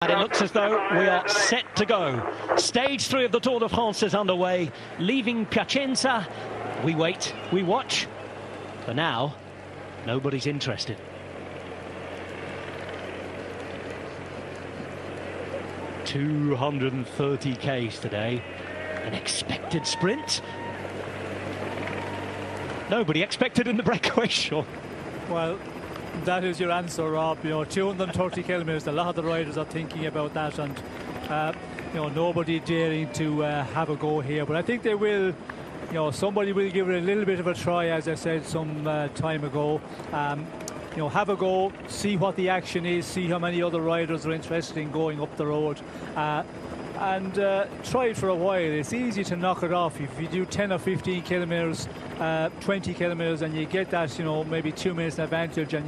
And it looks as though we are set to go. Stage 3 of the Tour de France is underway. Leaving Piacenza, we wait, we watch. For now, nobody's interested. $230 today. An expected sprint. Nobody expected in the breakaway, Sean. Well, that is your answer, Rob. You know, 230 kilometres. A lot of the riders are thinking about that, and you know, nobody daring to have a go here. But I think they will. You know, somebody will give it a little bit of a try, as I said some time ago. You know, have a go, see what the action is, see how many other riders are interested in going up the road, and try it for a while. It's easy to knock it off if you do 10 or 15 kilometres, 20 kilometres, and you get that, you know, maybe 2 minutes advantage, and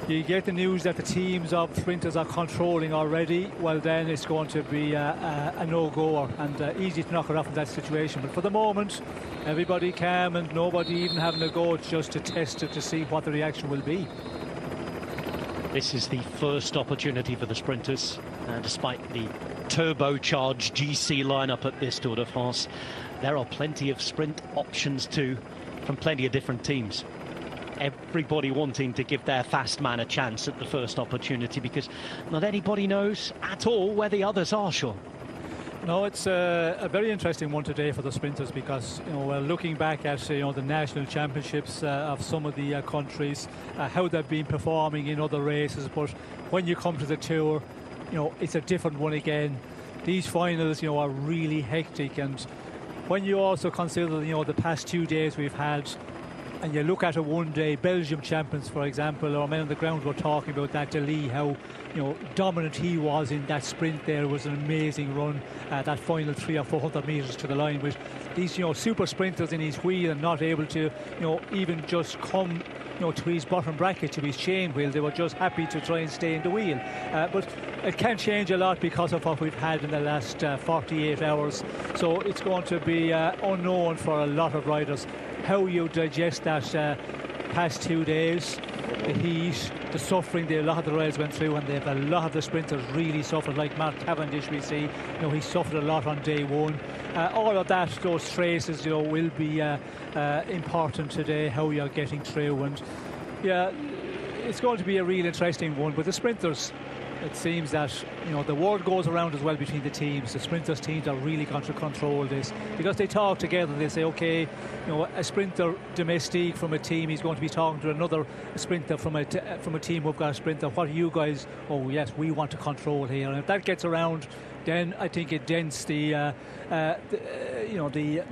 you get the news that the teams of sprinters are controlling already. Well, then it's going to be a no-goer, and easy to knock it off in that situation. But for the moment, everybody calm and nobody even having a go, just to test it to see what the reaction will be. This is the first opportunity for the sprinters, despite the turbocharged GC lineup at this Tour de France. There are plenty of sprint options too, from plenty of different teams. Everybody wanting to give their fast man a chance at the first opportunity, because not anybody knows at all where the others are, Sean. No, it's a very interesting one today for the sprinters, because, you know, we're looking back at, you know, the national championships of some of the countries, how they've been performing in other races. But when you come to the Tour, you know, it's a different one again. These finals, you know, are really hectic, and when you also consider, you know, the past 2 days we've had, and you look at a one-day Belgium champions, for example, or men on the ground were talking about that, Deli, how, you know, dominant he was in that sprint there. It was an amazing run, that final 300 or 400 metres to the line, with these, you know, super sprinters in his wheel and not able to, you know, even just come, you know, to his bottom bracket, to his chain wheel. They were just happy to try and stay in the wheel. But it can change a lot because of what we've had in the last 48 hours. So it's going to be unknown for a lot of riders how you digest that past 2 days, the heat, the suffering that a lot of the riders went through, and a lot of the sprinters really suffered, like Mark Cavendish, we see, you know, he suffered a lot on day one. All of that, those traces, you know, will be important today, how you're getting through. And yeah, it's going to be a real interesting one. But the sprinters, it seems that, you know, the word goes around as well between the teams. The sprinters teams are really going to control this, because they talk together. They say, okay, you know, a sprinter domestique from a team, he's going to be talking to another sprinter from a team who've got a sprinter. What are you guys? Oh yes, we want to control here. And if that gets around, then I think it dents the you know, the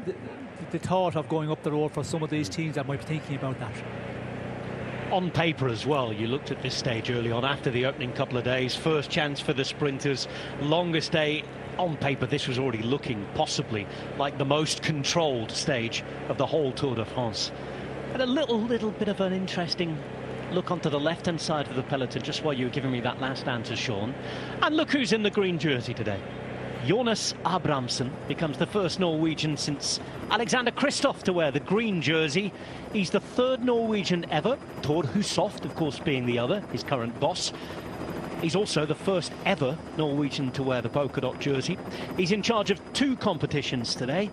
thought of going up the road for some of these teams that might be thinking about that. On paper as well, you looked at this stage early on after the opening couple of days, first chance for the sprinters, longest day. On paper, this was already looking possibly like the most controlled stage of the whole Tour de France. And a little bit of an interesting look onto the left-hand side of the peloton, just while you were giving me that last answer, Sean. And look who's in the green jersey today. Jonas Abrahamsen becomes the first Norwegian since Alexander Kristoff to wear the green jersey. He's the third Norwegian ever, Tord Hushovd, of course, being the other, his current boss. He's also the first ever Norwegian to wear the polka dot jersey. He's in charge of 2 competitions today.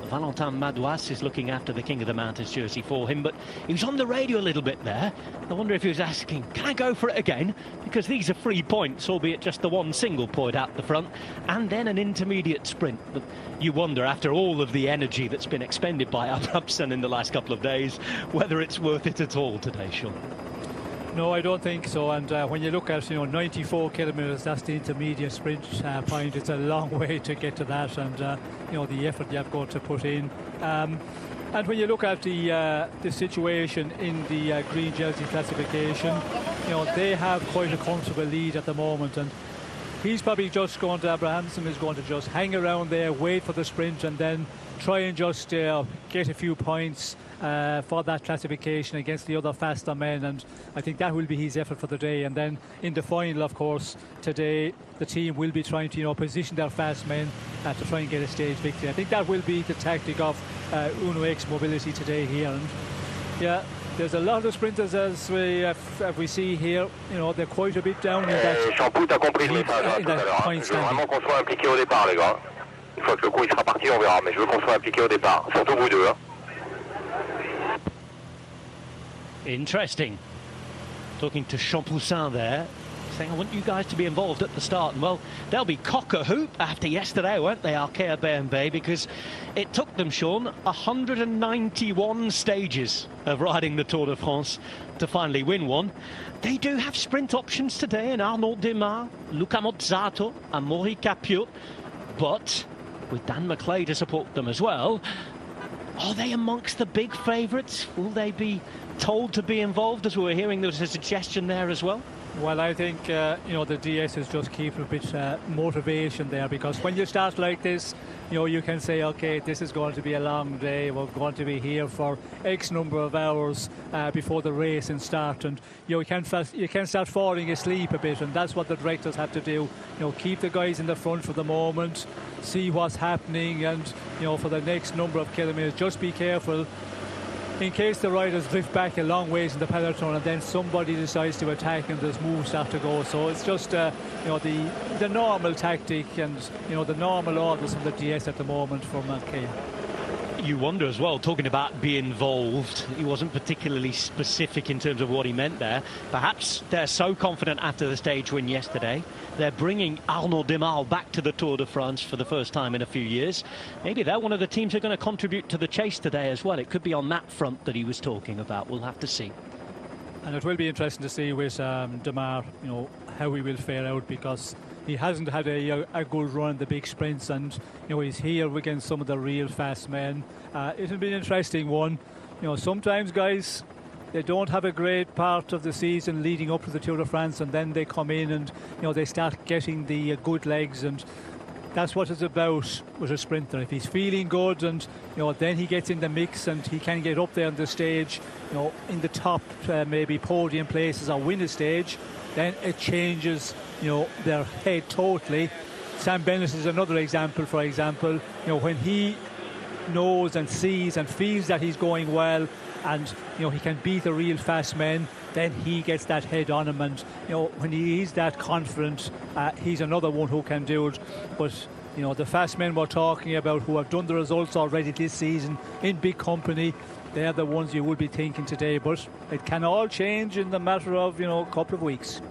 Valentin Madouas is looking after the King of the Mountains jersey for him, but he was on the radio a little bit there. I wonder if he was asking, can I go for it again? Because these are 3 points, albeit just the one single point out the front, and then an intermediate sprint. But you wonder, after all of the energy that's been expended by Abrahamsen in the last couple of days, whether it's worth it at all today, Sean. No, I don't think so. And when you look at, you know, 94 kilometres, that's the intermediate sprint point. It's a long way to get to that, and you know, the effort you have got to put in. And when you look at the situation in the green jersey classification, you know, they have quite a comfortable lead at the moment, and he's probably just going to, Abrahamsen is going to just hang around there, wait for the sprint, and then try and just get a few points for that classification against the other faster men. And I think that will be his effort for the day. And then in the final, of course, today the team will be trying to, you know, position their fast men to try and get a stage victory. I think that will be the tactic of Uno X Mobility today here. And yeah, There's a lot of sprinters, as we see here. You know, they're quite a bit down in that. Shampoo, t'as compris le message tout à l'heure. Je veux vraiment qu'on soit impliqué au départ, les gars. Une fois que le coup il sera parti, on verra. Mais je veux qu'on soit impliqué au départ, surtout vous deux. Interesting. Talking to Champoussin there, saying, I want you guys to be involved at the start. And, well, they'll be cock-a-hoop after yesterday, won't they, Arkea BMB? Because it took them, Sean, 191 stages of riding the Tour de France to finally win one. They do have sprint options today in Arnaud Démare, Luca Mozzato and Maury Capiot. But with Dan McClay to support them as well, are they amongst the big favourites? Will they be told to be involved, as we were hearing there was a suggestion there as well? Well, I think, you know, the DS is just keeping a bit motivation there, because when you start like this, you know, you can say, OK, this is going to be a long day. We're going to be here for X number of hours before the race and start. And, you know, you can start falling asleep a bit, and that's what the directors have to do. You know, keep the guys in the front for the moment, see what's happening, and, you know, for the next number of kilometres, just be careful in case the riders drift back a long ways in the peloton and then somebody decides to attack and there's moves start to go. So it's just you know, the normal tactic and, you know, the normal orders from the DS at the moment for Arkea. You wonder as well, talking about be involved, he wasn't particularly specific in terms of what he meant there. Perhaps they're so confident after the stage win yesterday, they're bringing Arnaud Démare back to the Tour de France for the first time in a few years. Maybe they're one of the teams who are going to contribute to the chase today as well. It could be on that front that he was talking about. We'll have to see. And it will be interesting to see with Démare, you know, how he will fare out, because he hasn't had a good run in the big sprints, and, you know, he's here against some of the real fast men. It'll be an interesting one. You know, sometimes guys, they don't have a great part of the season leading up to the Tour de France, and then they come in and, you know, they start getting the good legs, and that's what it's about with a sprinter. If he's feeling good and, you know, then he gets in the mix and he can get up there on the stage, you know, in the top maybe podium places or win a stage, then it changes, you know, their head totally. Sam Bennett is another example, for example. You know, when he knows and sees and feels that he's going well and, you know, he can beat the real fast men, then he gets that head on him, and, you know, when he is that confident, he's another one who can do it. But, you know, the fast men we're talking about who have done the results already this season in big company, they're the ones you would be thinking today, but it can all change in the matter of, you know, a couple of weeks.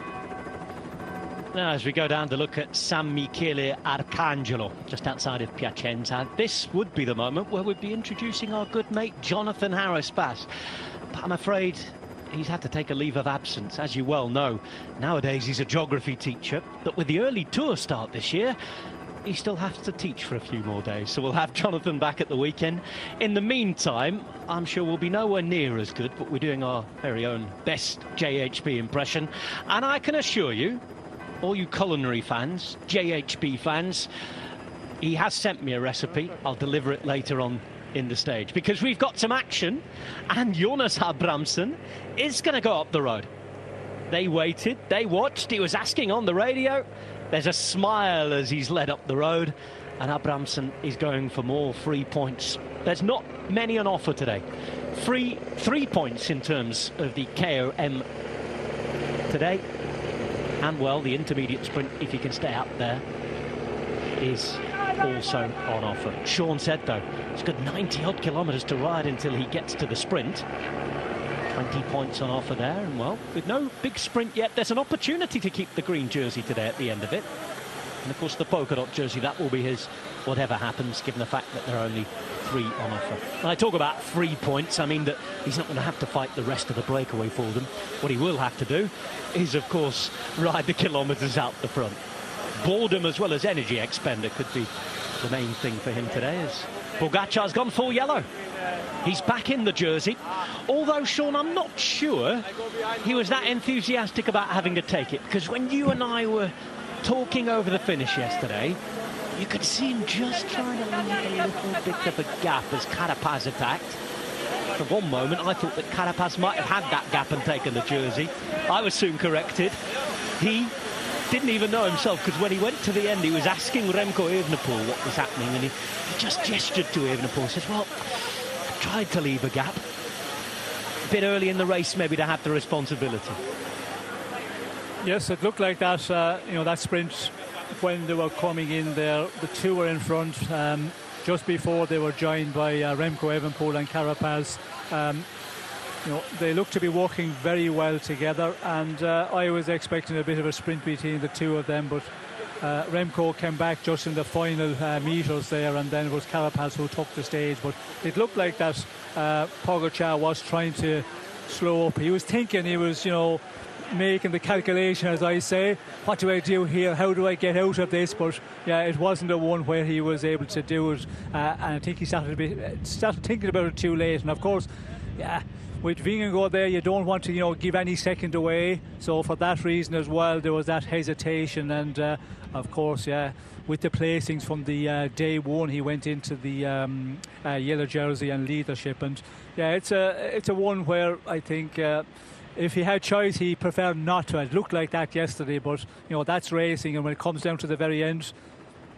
Now, as we go down to look at San Michele Arcangelo, just outside of Piacenza, this would be the moment where we'd be introducing our good mate Jonathan Harris-Bass. But I'm afraid he's had to take a leave of absence, as you well know. Nowadays he's a geography teacher, but with the early tour start this year, he still has to teach for a few more days, so we'll have Jonathan back at the weekend. In the meantime, I'm sure we'll be nowhere near as good, but we're doing our very own best JHB impression. And I can assure you, all you culinary fans, JHB fans, he has sent me a recipe. I'll deliver it later on in the stage, because we've got some action, and Jonas Abrahamsen is going to go up the road. They waited, they watched, he was asking on the radio. There's a smile as he's led up the road, and Abrahamsen is going for more free points. There's not many on offer today. 3 points in terms of the KOM today, and, well, the intermediate sprint, if you can stay up there, is also on offer. Sean said, though, it's got 90-odd kilometres to ride until he gets to the sprint. 20 points on offer there, and, well, with no big sprint yet, there's an opportunity to keep the green jersey today at the end of it. And, of course, the polka dot jersey, that will be his whatever happens, given the fact that there are only 3 on offer. When I talk about 3 points, I mean that he's not going to have to fight the rest of the breakaway for them. What he will have to do is, of course, ride the kilometres out the front. Boredom as well as energy expender could be the main thing for him today, as Pogacar's gone full yellow. He's back in the jersey, although, Sean, I'm not sure he was that enthusiastic about having to take it, because when you and I were talking over the finish yesterday, you could see him just trying to leave a little bit of a gap as Carapaz attacked. For one moment, I thought that Carapaz might have had that gap and taken the jersey. I was soon corrected. He didn't even know himself, because when he went to the end, he was asking Remco Evenepoel what was happening, and he just gestured to Evenepoel, says, well, I tried to leave a gap. bit early in the race maybe to have the responsibility. Yes, it looked like that, that sprint when they were coming in there, the two were in front just before they were joined by Remco Evenepoel and Carapaz. They look to be working very well together, and I was expecting a bit of a sprint between the two of them, but Remco came back just in the final meters there, and then it was Carapaz who took the stage. But it looked like that Pogačar was trying to slow up. He was thinking, he was, making the calculation, as I say, what do I do here, how do I get out of this? But yeah, it wasn't the one where he was able to do it, and I think he started thinking about it too late. And of course, yeah, with Vingegaard there, you don't want to give any second away, so for that reason as well there was that hesitation. And of course, yeah, with the placings from the day one, he went into the yellow jersey and leadership. And yeah, it's a one where I think if he had choice, he preferred not to. It looked like that yesterday, but that's racing, and when it comes down to the very end,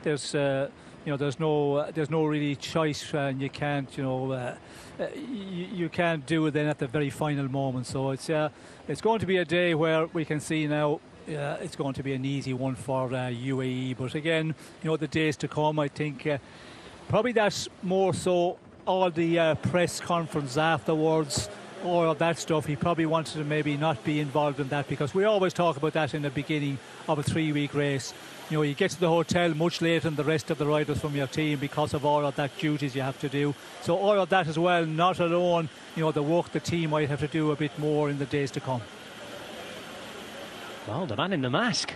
there's no really choice, and you can't you can't do it then at the very final moment. So it's going to be a day where we can see now it's going to be an easy one for UAE. But again, the days to come, I think probably that's more so all the press conference afterwards, all of that stuff. He probably wanted to maybe not be involved in that, because we always talk about that in the beginning of a 3-week race. You get to the hotel much later than the rest of the riders from your team because of all of that duties you have to do. So all of that as well, not alone, the work the team might have to do a bit more in the days to come. Well, the man in the mask.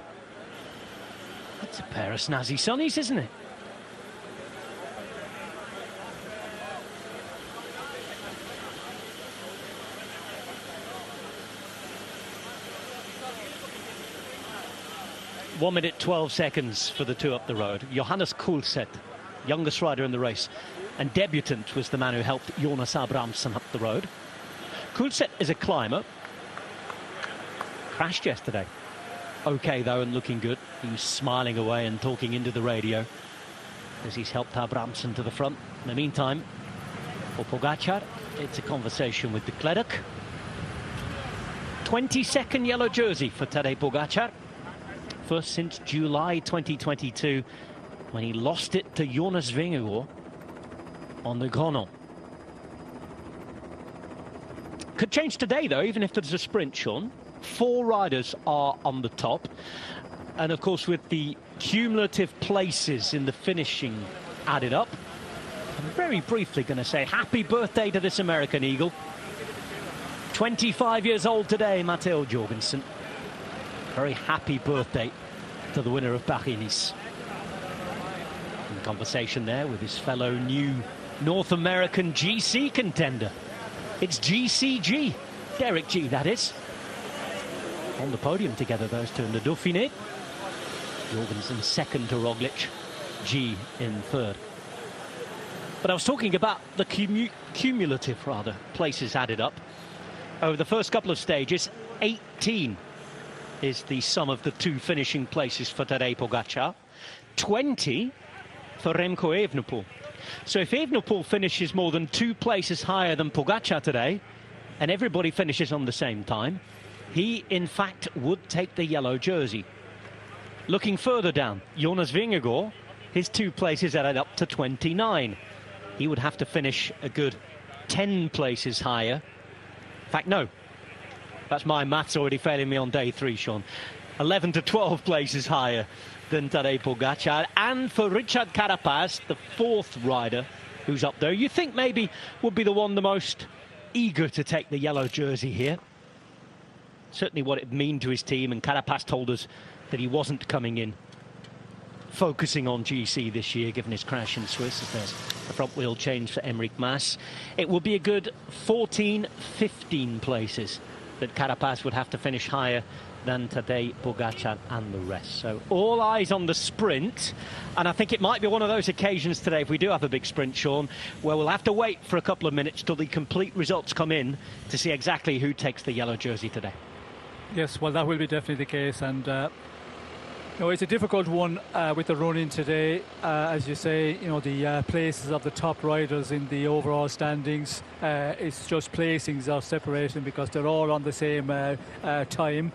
That's a pair of snazzy sunnies, isn't it? One minute 12 seconds for the two up the road. Johannes Kulset, youngest rider in the race, and debutant was the man who helped Jonas Abrahamsson up the road. Kulset is a climber. Crashed yesterday. Okay though, and looking good. He was smiling away and talking into the radio as he's helped Abrahamsson to the front. In the meantime, for Pogačar, it's a conversation with the Klerk. 22nd yellow jersey for Tadej Pogačar. First since July 2022, when he lost it to Jonas Vingegaard on the Granon. Could change today, though, even if there's a sprint, Sean. 4 riders are on the top. And, of course, with the cumulative places in the finishing added up, I'm very briefly going to say happy birthday to this American Eagle. 25 years old today, Matteo Jorgensen. Very happy birthday to the winner of Paris-Nice. In conversation there with his fellow new North American GC contender. It's GCG, Derek G, that is. On the podium together, those two in the Dauphiné. Jorgensen second to Roglic, G in third. But I was talking about the cumulative, places added up. Over the first couple of stages, 18 is the sum of the 2 finishing places for Tadej Pogačar. 20 for Remco Evenepoel. So if Evenepoel finishes more than 2 places higher than Pogačar today, and everybody finishes on the same time, he in fact would take the yellow jersey. Looking further down, Jonas Vingegaard, his 2 places added up to 29. He would have to finish a good 10 places higher. In fact, no. That's my maths already failing me on day 3, Sean. 11 to 12 places higher than Tadej Pogačar. And for Richard Carapaz, the 4th rider who's up there, you think maybe would be the one the most eager to take the yellow jersey here. Certainly what it would mean to his team, and Carapaz told us that he wasn't coming in focusing on GC this year, given his crash in Swiss, as there's a front wheel change for Enric Mas. It will be a good 14, 15 places that Carapaz would have to finish higher than Tadej Pogačar and the rest. So all eyes on the sprint, and I think it might be one of those occasions today, if we do have a big sprint, Sean, where we'll have to wait for a couple of minutes till the complete results come in to see exactly who takes the yellow jersey today. Yes, well, that will be definitely the case, and No, it's a difficult one with the run-in today. As you say, you know, the places of the top riders in the overall standings, it's just placings are separating because they're all on the same time.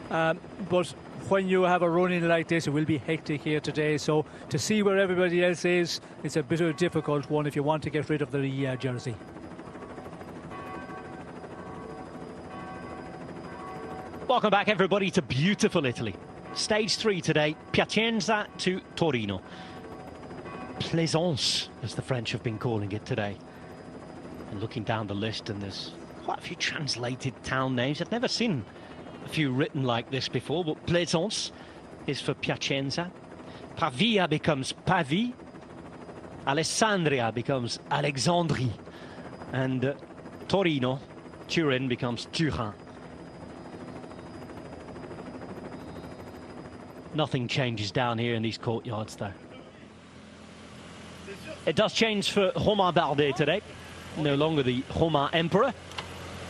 But when you have a run-in like this, it will be hectic here today. So to see where everybody else is, it's a bit of a difficult one if you want to get rid of the jersey. Welcome back, everybody, to beautiful Italy. Stage 3 today, Piacenza to Torino. Plaisance, as the French have been calling it today. And looking down the list, and there's quite a few translated town names. I've never seen a few written like this before, but Plaisance is for Piacenza. Pavia becomes Pavie. Alessandria becomes Alexandrie. And Torino, Turin, becomes Turin. Nothing changes down here in these courtyards, though. It does change for Romain Bardet today. No longer the Romain Emperor.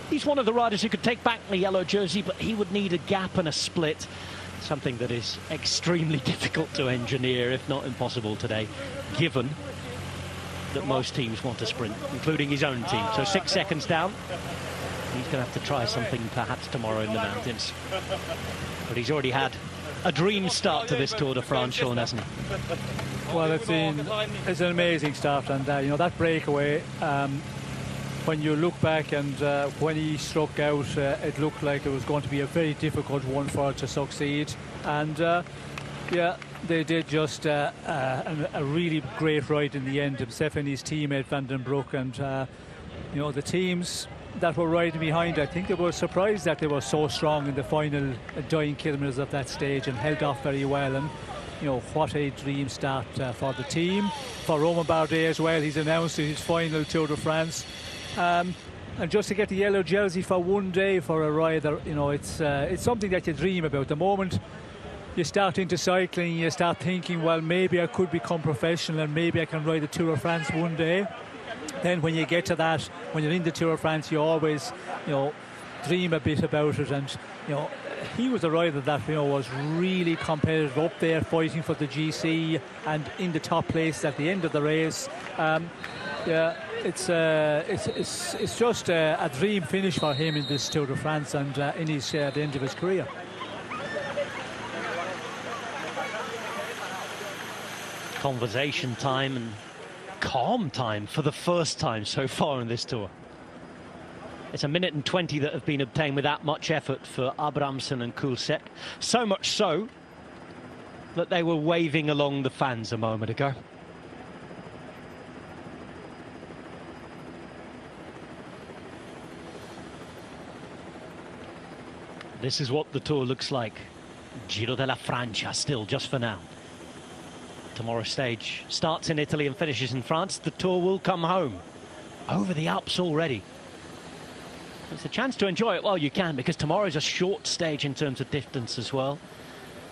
He's one of the riders who could take back the yellow jersey, but he would need a gap and a split. Something that is extremely difficult to engineer, if not impossible today, given that most teams want to sprint, including his own team. So 6 seconds down. He's going to have to try something perhaps tomorrow in the mountains. But he's already had a dream start to this Tour de France, Sean, hasn't he? Well, it's an amazing start, and you know, that breakaway, when you look back and when he struck out, it looked like it was going to be a very difficult one for it to succeed. And yeah, they did just a really great ride in the end. Himself and his teammate Van den Broek, and you know, the teams that were riding behind, I think they were surprised that they were so strong in the final dying kilometres of that stage and held off very well. And you know, what a dream start for the team, for Romain Bardet as well. He's announced his final Tour de France, and just to get the yellow jersey for one day for a rider, you know, it's something that you dream about. The moment you start into cycling, you start thinking, well, maybe I could become professional and maybe I can ride the Tour de France one day. Then when you get to that, when you're in the Tour de France, you always, you know, dream a bit about it. And you know, he was a rider that, you know, was really competitive up there, fighting for the GC and in the top place at the end of the race. Yeah, it's just a dream finish for him in this Tour de France and in his the end of his career. Conversation time and calm time for the first time so far in this tour. It's 1 minute and 20 that have been obtained without much effort for Abramson and Kulsek. So much so that they were waving along the fans a moment ago. This is what the tour looks like. Giro della Francia still, just for now. Tomorrow's stage starts in Italy and finishes in France. The Tour will come home over the Alps already. It's a chance to enjoy it while you can, because tomorrow's a short stage in terms of distance as well.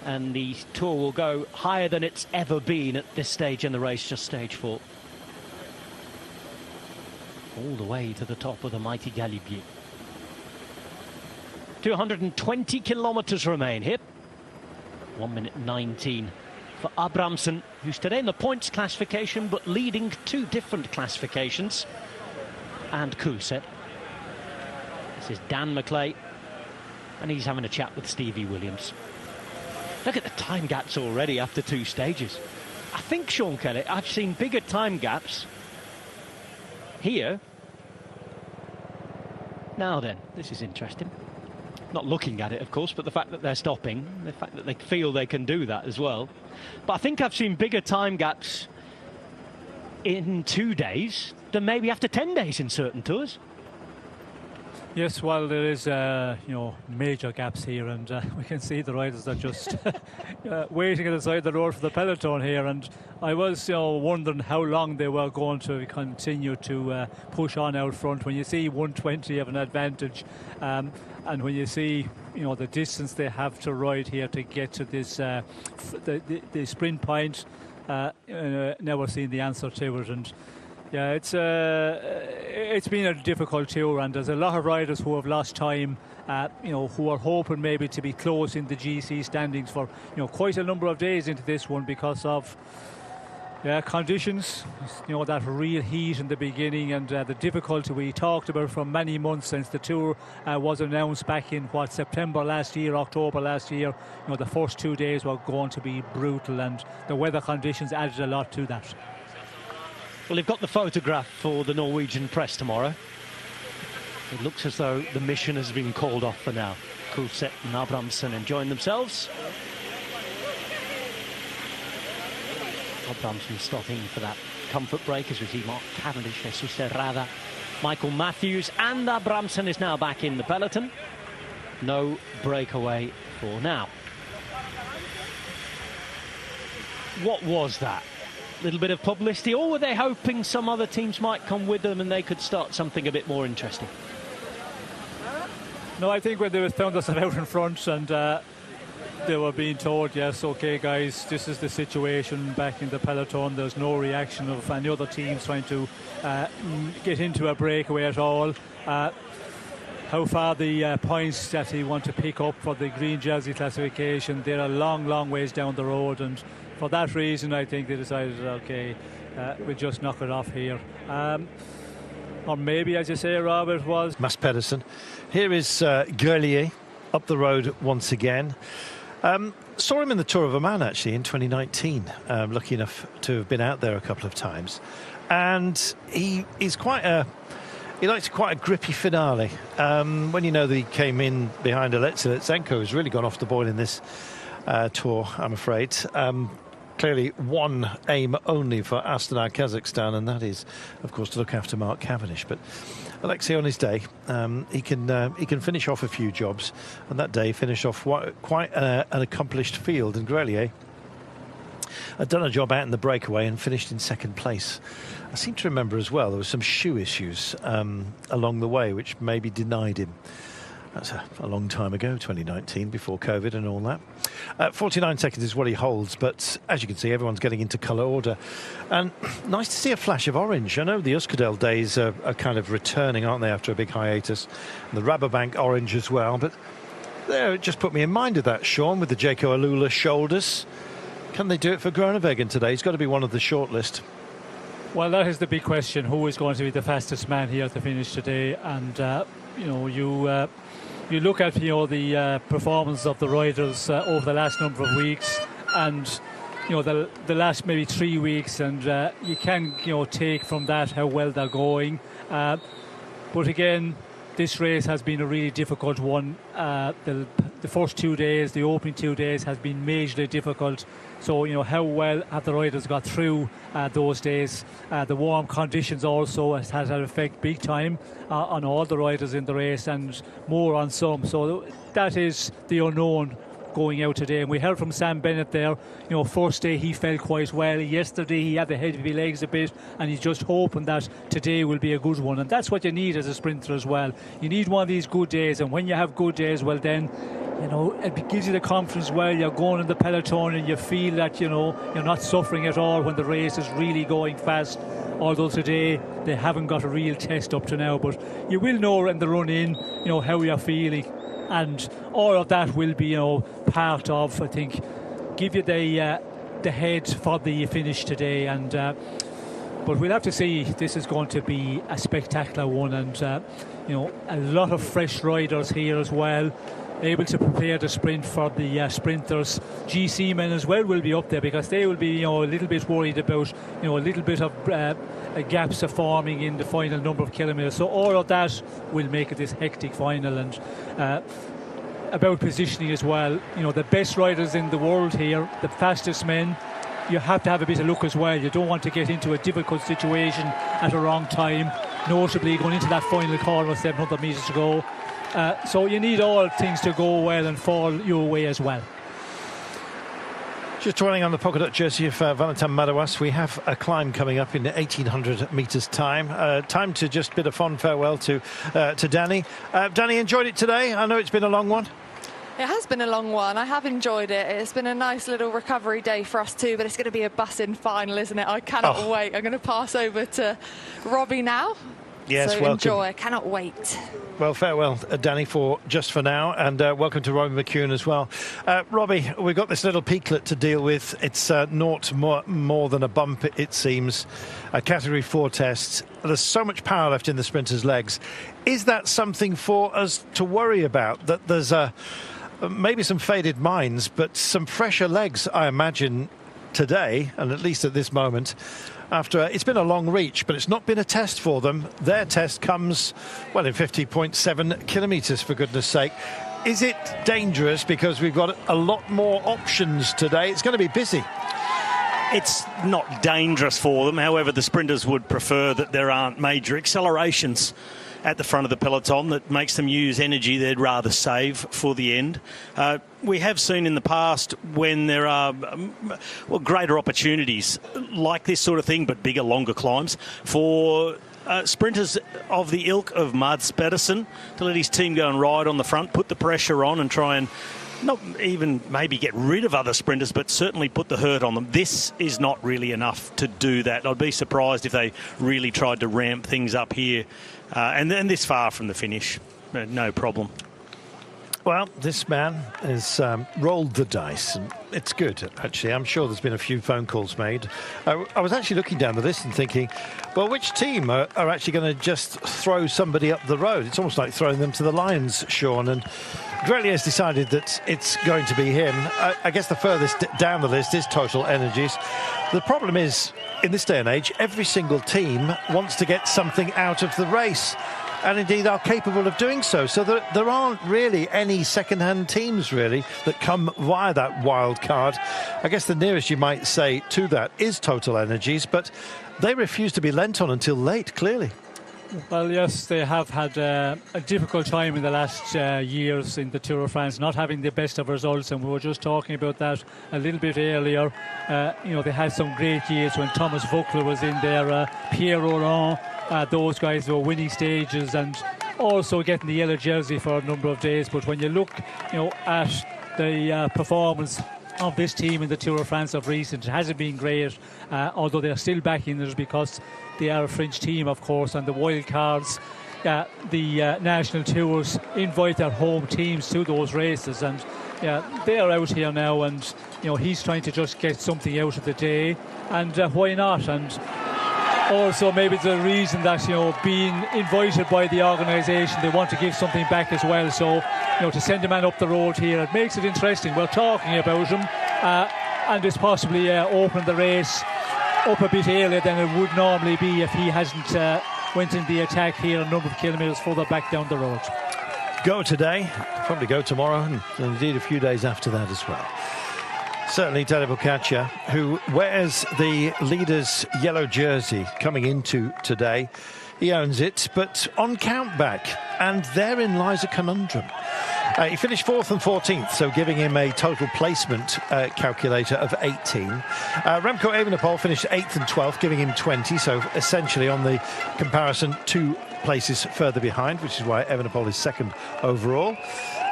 And the Tour will go higher than it's ever been at this stage in the race, just stage 4. All the way to the top of the mighty Galibier. 220 kilometres remain here. 1 minute 19. For Abramson, who's today in the points classification but leading 2 different classifications, and Kulset. This is Dan McClay, and he's having a chat with Stevie Williams. Look at the time gaps already after 2 stages. I think, Sean Kelly, I've seen bigger time gaps here. Now then, this is interesting. Not looking at it, of course, but the fact that they're stopping, the fact that they feel they can do that as well. But I think I've seen bigger time gaps in 2 days than maybe after 10 days in certain tours. Yes, well, there is, you know, major gaps here, and we can see the riders are just waiting at the side of the road for the peloton here. And I was, you know, wondering how long they were going to continue to push on out front. When you see 120 have an advantage, and when you see, you know, the distance they have to ride here to get to this the sprint point, now we're seeing the answer to it. And yeah, it's been a difficult tour, and there's a lot of riders who have lost time who are hoping maybe to be close in the GC standings for quite a number of days into this one because of conditions, that real heat in the beginning and the difficulty we talked about for many months since the tour was announced back in September last year, October last year. The first 2 days were going to be brutal, and the weather conditions added a lot to that. Well, they've got the photograph for the Norwegian press tomorrow. It looks as though the mission has been called off for now. Kulset and Abrahamsen enjoying themselves. Abrahamsen stopping for that comfort break as we see Mark Cavendish, Jesus Herrada, Michael Matthews, and Abrahamsen is now back in the peloton. No breakaway for now. What was that? A little bit of publicity, or were they hoping some other teams might come with them and they could start something a bit more interesting? No, I think when they found us out in front and they were being told, yes, okay guys, this is the situation back in the peloton, there's no reaction of any other teams trying to get into a breakaway at all. How far the points that they want to pick up for the green jersey classification, they're a long ways down the road, and for that reason I think they decided, okay, we'll just knock it off here. Or maybe, as you say, Robert, was Mads Pedersen. Here is Grelier up the road once again. Saw him in the Tour of Oman actually in 2019. Lucky enough to have been out there a couple of times, and he's he likes quite a grippy finale. When that he came in behind Alexei Litsenko, who's really gone off the boil in this tour, I'm afraid. Clearly one aim only for Astana, Kazakhstan, and that is, of course, to look after Mark Cavendish. But Alexei on his day, he can finish off a few jobs, and that day finished off quite an accomplished field. And Grelier had done a job out in the breakaway and finished in second place. I seem to remember as well there was some shoe issues along the way which maybe denied him. That's a long time ago, 2019, before COVID and all that. 49 seconds is what he holds, but as you can see, everyone's getting into colour order. And nice to see a flash of orange. I know the Euskadel days are kind of returning, aren't they, after a big hiatus. And the Rabobank orange as well. But there, it just put me in mind of that, Sean, with the Jaco Alula shoulders. Can they do it for Groenewegen today? He's got to be one of the shortlist. Well, that is the big question. Who is going to be the fastest man here at the finish today? And, you look at the performance of the riders over the last number of weeks, and the last maybe 3 weeks, and you can take from that how well they're going. But again, this race has been a really difficult one. The first 2 days, the opening 2 days, has been majorly difficult. So how well have the riders got through those days? The warm conditions also has had an effect big time on all the riders in the race, and more on some. So that is the unknown going out today. And we heard from Sam Bennett there, first day he felt quite well. Yesterday he had the heavy legs a bit, and he's just hoping that today will be a good one. And that's what you need as a sprinter as well. You need one of these good days, and when you have good days, well then, it gives you the confidence. Well, you're going in the peloton and you feel that you're not suffering at all when the race is really going fast. Although today they haven't got a real test up to now, but you will know in the run in how you're feeling, and all of that will be part of, I think, give you the head for the finish today. And but we'll have to see. This is going to be a spectacular one, and a lot of fresh riders here as well, able to prepare the sprint for the sprinters. GC men as well will be up there, because they will be a little bit worried about a little bit of gaps are forming in the final number of kilometres. So all of that will make it this hectic final. And about positioning as well, the best riders in the world here, the fastest men, you have to have a bit of luck as well. You don't want to get into a difficult situation at a wrong time, notably going into that final corner with 700 metres to go. So you need all things to go well and fall your way as well. Just dwelling on the polka dot jersey of Valentin Madouas, we have a climb coming up in 1,800 metres time. Time to just bid a fond farewell to Danny. Danny, enjoyed it today? I know it's been a long one. It has been a long one. I have enjoyed it. It's been a nice little recovery day for us too, but it's going to be a bussing final, isn't it? I cannot wait. I'm going to pass over to Robbie now. Yes, so welcome. Enjoy. Cannot wait. Well, farewell, Danny, for just for now, and welcome to Robbie McCune as well. Robbie, we've got this little peaklet to deal with. It's not more than a bump, it seems. A Category 4 test. There's so much power left in the sprinter's legs. Is that something for us to worry about? That there's maybe some faded minds, but some fresher legs, I imagine, today, and at least at this moment. After it's been a long reach, but it's not been a test for them. Their test comes, well, in 50.7 kilometres, for goodness sake. Is it dangerous because we've got a lot more options today? It's going to be busy. It's not dangerous for them. However, the sprinters would prefer that there aren't major accelerations at the front of the peloton that makes them use energy they'd rather save for the end. We have seen in the past when there are greater opportunities like this sort of thing, but bigger, longer climbs, for sprinters of the ilk of Mads Pedersen to let his team go and ride on the front, put the pressure on and try and not even maybe get rid of other sprinters, but certainly put the hurt on them. This is not really enough to do that. I'd be surprised if they really tried to ramp things up here and this far from the finish. No problem. Well, this man has rolled the dice, and it's good, actually. I'm sure there's been a few phone calls made. I was actually looking down the list and thinking, well, which team are actually going to just throw somebody up the road? It's almost like throwing them to the lions, Sean, and Grelier has decided that it's going to be him. I guess the furthest down the list is Total Energies. The problem is, in this day and age, every single team wants to get something out of the race, and indeed are capable of doing so. So there aren't really any second-hand teams, really, that come via that wild card. I guess the nearest you might say to that is Total Energies, but they refuse to be lent on until late, clearly. Well, yes, they have had a difficult time in the last years in the Tour de France, not having the best of results, and we were just talking about that a little bit earlier. They had some great years when Thomas Voeckler was in there, Pierre Roland, those guys were winning stages and also getting the yellow jersey for a number of days. But when you look, at the performance of this team in the Tour de France of recent, it hasn't been great, although they're still back in it because they are a French team, of course, and the wild cards, the national tours invite their home teams to those races, and they are out here now, and he's trying to just get something out of the day, and why not? And also maybe the reason that being invited by the organisation, they want to give something back as well. So to send a man up the road here, it makes it interesting. We're talking about him, and it's possibly opened the race up a bit earlier than it would normally be if he hasn't went in the attack here a number of kilometres further back down the road. Go today, probably go tomorrow, and indeed a few days after that as well. Certainly Tadej Pogačar, who wears the leader's yellow jersey coming into today. He owns it, but on countback, and therein lies a conundrum. He finished 4th and 14th, so giving him a total placement calculator of 18. Remco Evenepoel finished 8th and 12th, giving him 20, so essentially on the comparison 2 places further behind, which is why Evenepoel is second overall.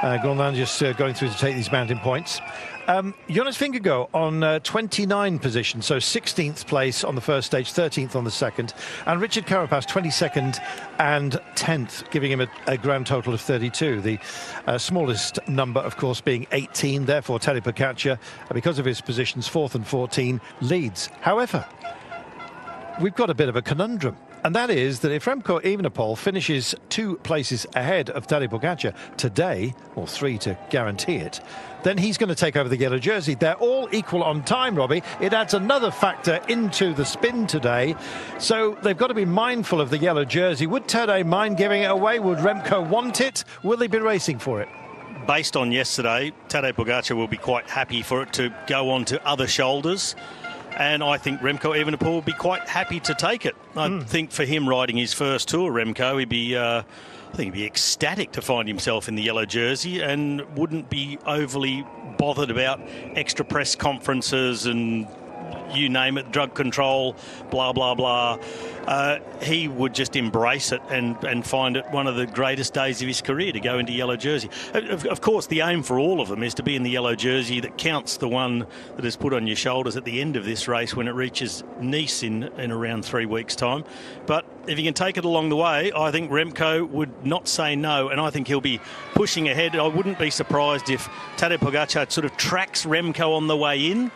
Gondan just going through to take these mountain points. Jonas Vingegaard on 29 position, so 16th place on the first stage, 13th on the second, and Richard Carapaz 22nd and 10th, giving him a grand total of 32. The smallest number, of course, being 18. Therefore, Tadej Pogačar, because of his positions 4th and 14, leads. However, we've got a bit of a conundrum, and that is that if Remco Evenepoel finishes 2 places ahead of Tadej Pogačar today, or 3 to guarantee it, then he's going to take over the yellow jersey. They're all equal on time, Robbie. It adds another factor into the spin today. So they've got to be mindful of the yellow jersey. Would Tadej mind giving it away? Would Remco want it? Will they be racing for it? Based on yesterday, Tadej Pogačar will be quite happy for it to go on to other shoulders. And I think Remco Evenepoel will be quite happy to take it. I think for him riding his first tour, Remco, he'd be... I think he'd be ecstatic to find himself in the yellow jersey and wouldn't be overly bothered about extra press conferences and you name it, drug control, blah, blah, blah. He would just embrace it and find it one of the greatest days of his career to go into yellow jersey. Of course, the aim for all of them is to be in the yellow jersey that counts, the one that is put on your shoulders at the end of this race when it reaches Nice in around 3 weeks' time. But if he can take it along the way, I think Remco would not say no, and I think he'll be pushing ahead. I wouldn't be surprised if Tadej Pogačar sort of tracks Remco on the way in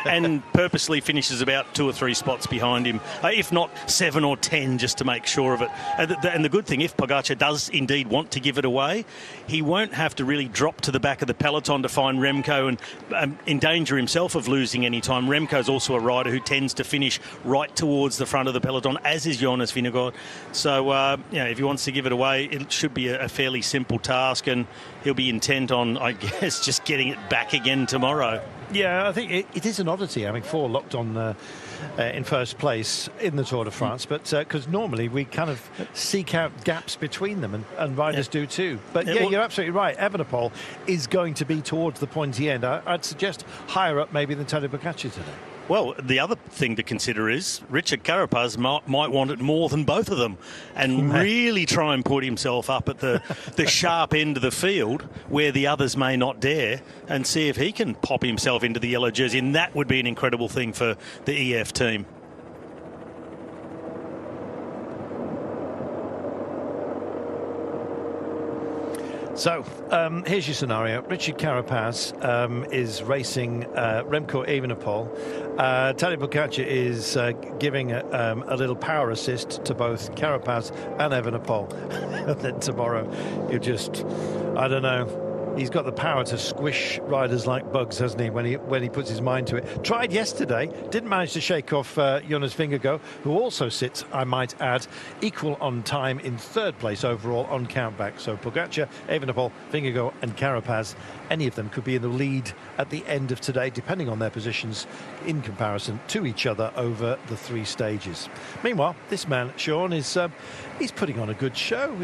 and purposely finishes about 2 or 3 spots behind him, if not 7 or 10, just to make sure of it. And the good thing, if Pogačar does indeed want to give it away, he won't have to really drop to the back of the peloton to find Remco and endanger himself of losing any time. Remco's also a rider who tends to finish right towards the front of the peloton, as is Jonas Vingegaard. So, if he wants to give it away, it should be a fairly simple task, and he'll be intent on, I guess, just getting it back again tomorrow. Yeah, I think it is an oddity having 4 locked on in first place in the Tour de France, but because normally we kind of seek out gaps between them, and riders do too. But you're absolutely right. Evenepoel is going to be towards the pointy end. I'd suggest higher up maybe than Tadej Pogačar today. Well, the other thing to consider is Richard Carapaz might want it more than both of them, and really try and put himself up at the sharp end of the field where the others may not dare, and see if he can pop himself into the yellow jersey, and that would be an incredible thing for the EF team. So here's your scenario. Richard Carapaz is racing Remco Evenepoel. Tadej Pogačar is giving a little power assist to both Carapaz and Evenepoel. And then tomorrow you just, I don't know. He's got the power to squish riders like bugs, hasn't he, when he puts his mind to it. Tried yesterday, didn't manage to shake off Jonas Vingegaard, who also sits, I might add, equal on time in 3rd place overall on countback. So Pogačar, Evenepoel, Vingegaard and Carapaz, any of them could be in the lead at the end of today, depending on their positions in comparison to each other over the 3 stages. Meanwhile, this man, Sean, is he's putting on a good show.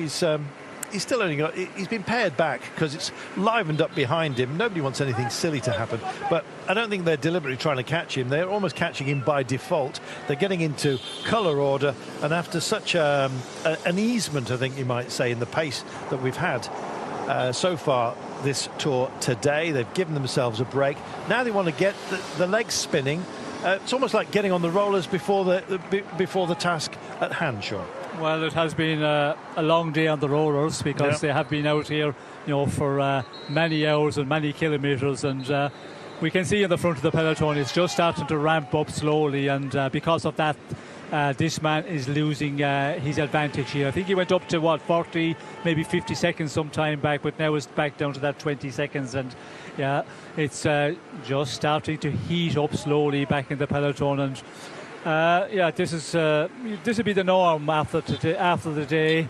He's still only got, he's been pared back because it's livened up behind him. Nobody wants anything silly to happen, but I don't think they're deliberately trying to catch him. They're almost catching him by default. They're getting into colour order, and after such an easement, I think you might say, in the pace that we've had so far this tour today, they've given themselves a break. Now they want to get the legs spinning. It's almost like getting on the rollers before the task at hand, Sean. Well, it has been a long day on the rollers, because they have been out here, for many hours and many kilometres, and we can see in the front of the peloton it's just starting to ramp up slowly, and because of that, this man is losing his advantage here. I think he went up to 40, maybe 50 seconds some time back, but now it's back down to that 20 seconds, and it's just starting to heat up slowly back in the peloton, and this will be the norm after the day.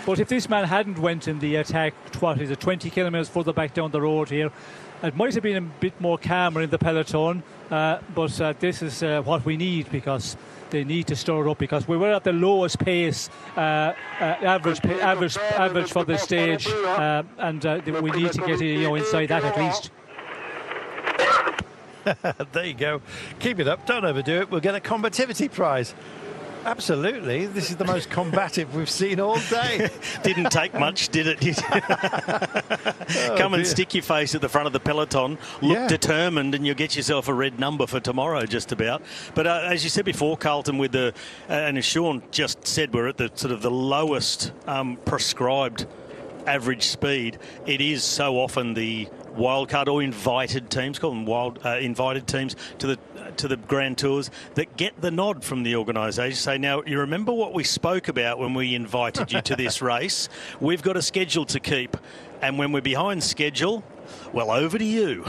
But if this man hadn't went in the attack, 20 kilometres further back down the road here, it might have been a bit more calmer in the peloton. But this is what we need, because they need to stir it up, because we were at the lowest pace, average for the stage, and we need to get inside that at least. There you go. Keep it up. Don't overdo it. We'll get a combativity prize. Absolutely. This is the most combative we've seen all day. Didn't take much, did it? Come and stick your face at the front of the peloton. Look determined, and you'll get yourself a red number for tomorrow, just about. But as you said before, Carlton, with and as Sean just said, we're at the sort of the lowest prescribed average speed. It is so often the wildcard or invited teams, call them invited teams to the Grand Tours, that get the nod from the organisation. Say, now, you remember what we spoke about when we invited you to this race? We've got a schedule to keep, and when we're behind schedule, well, over to you.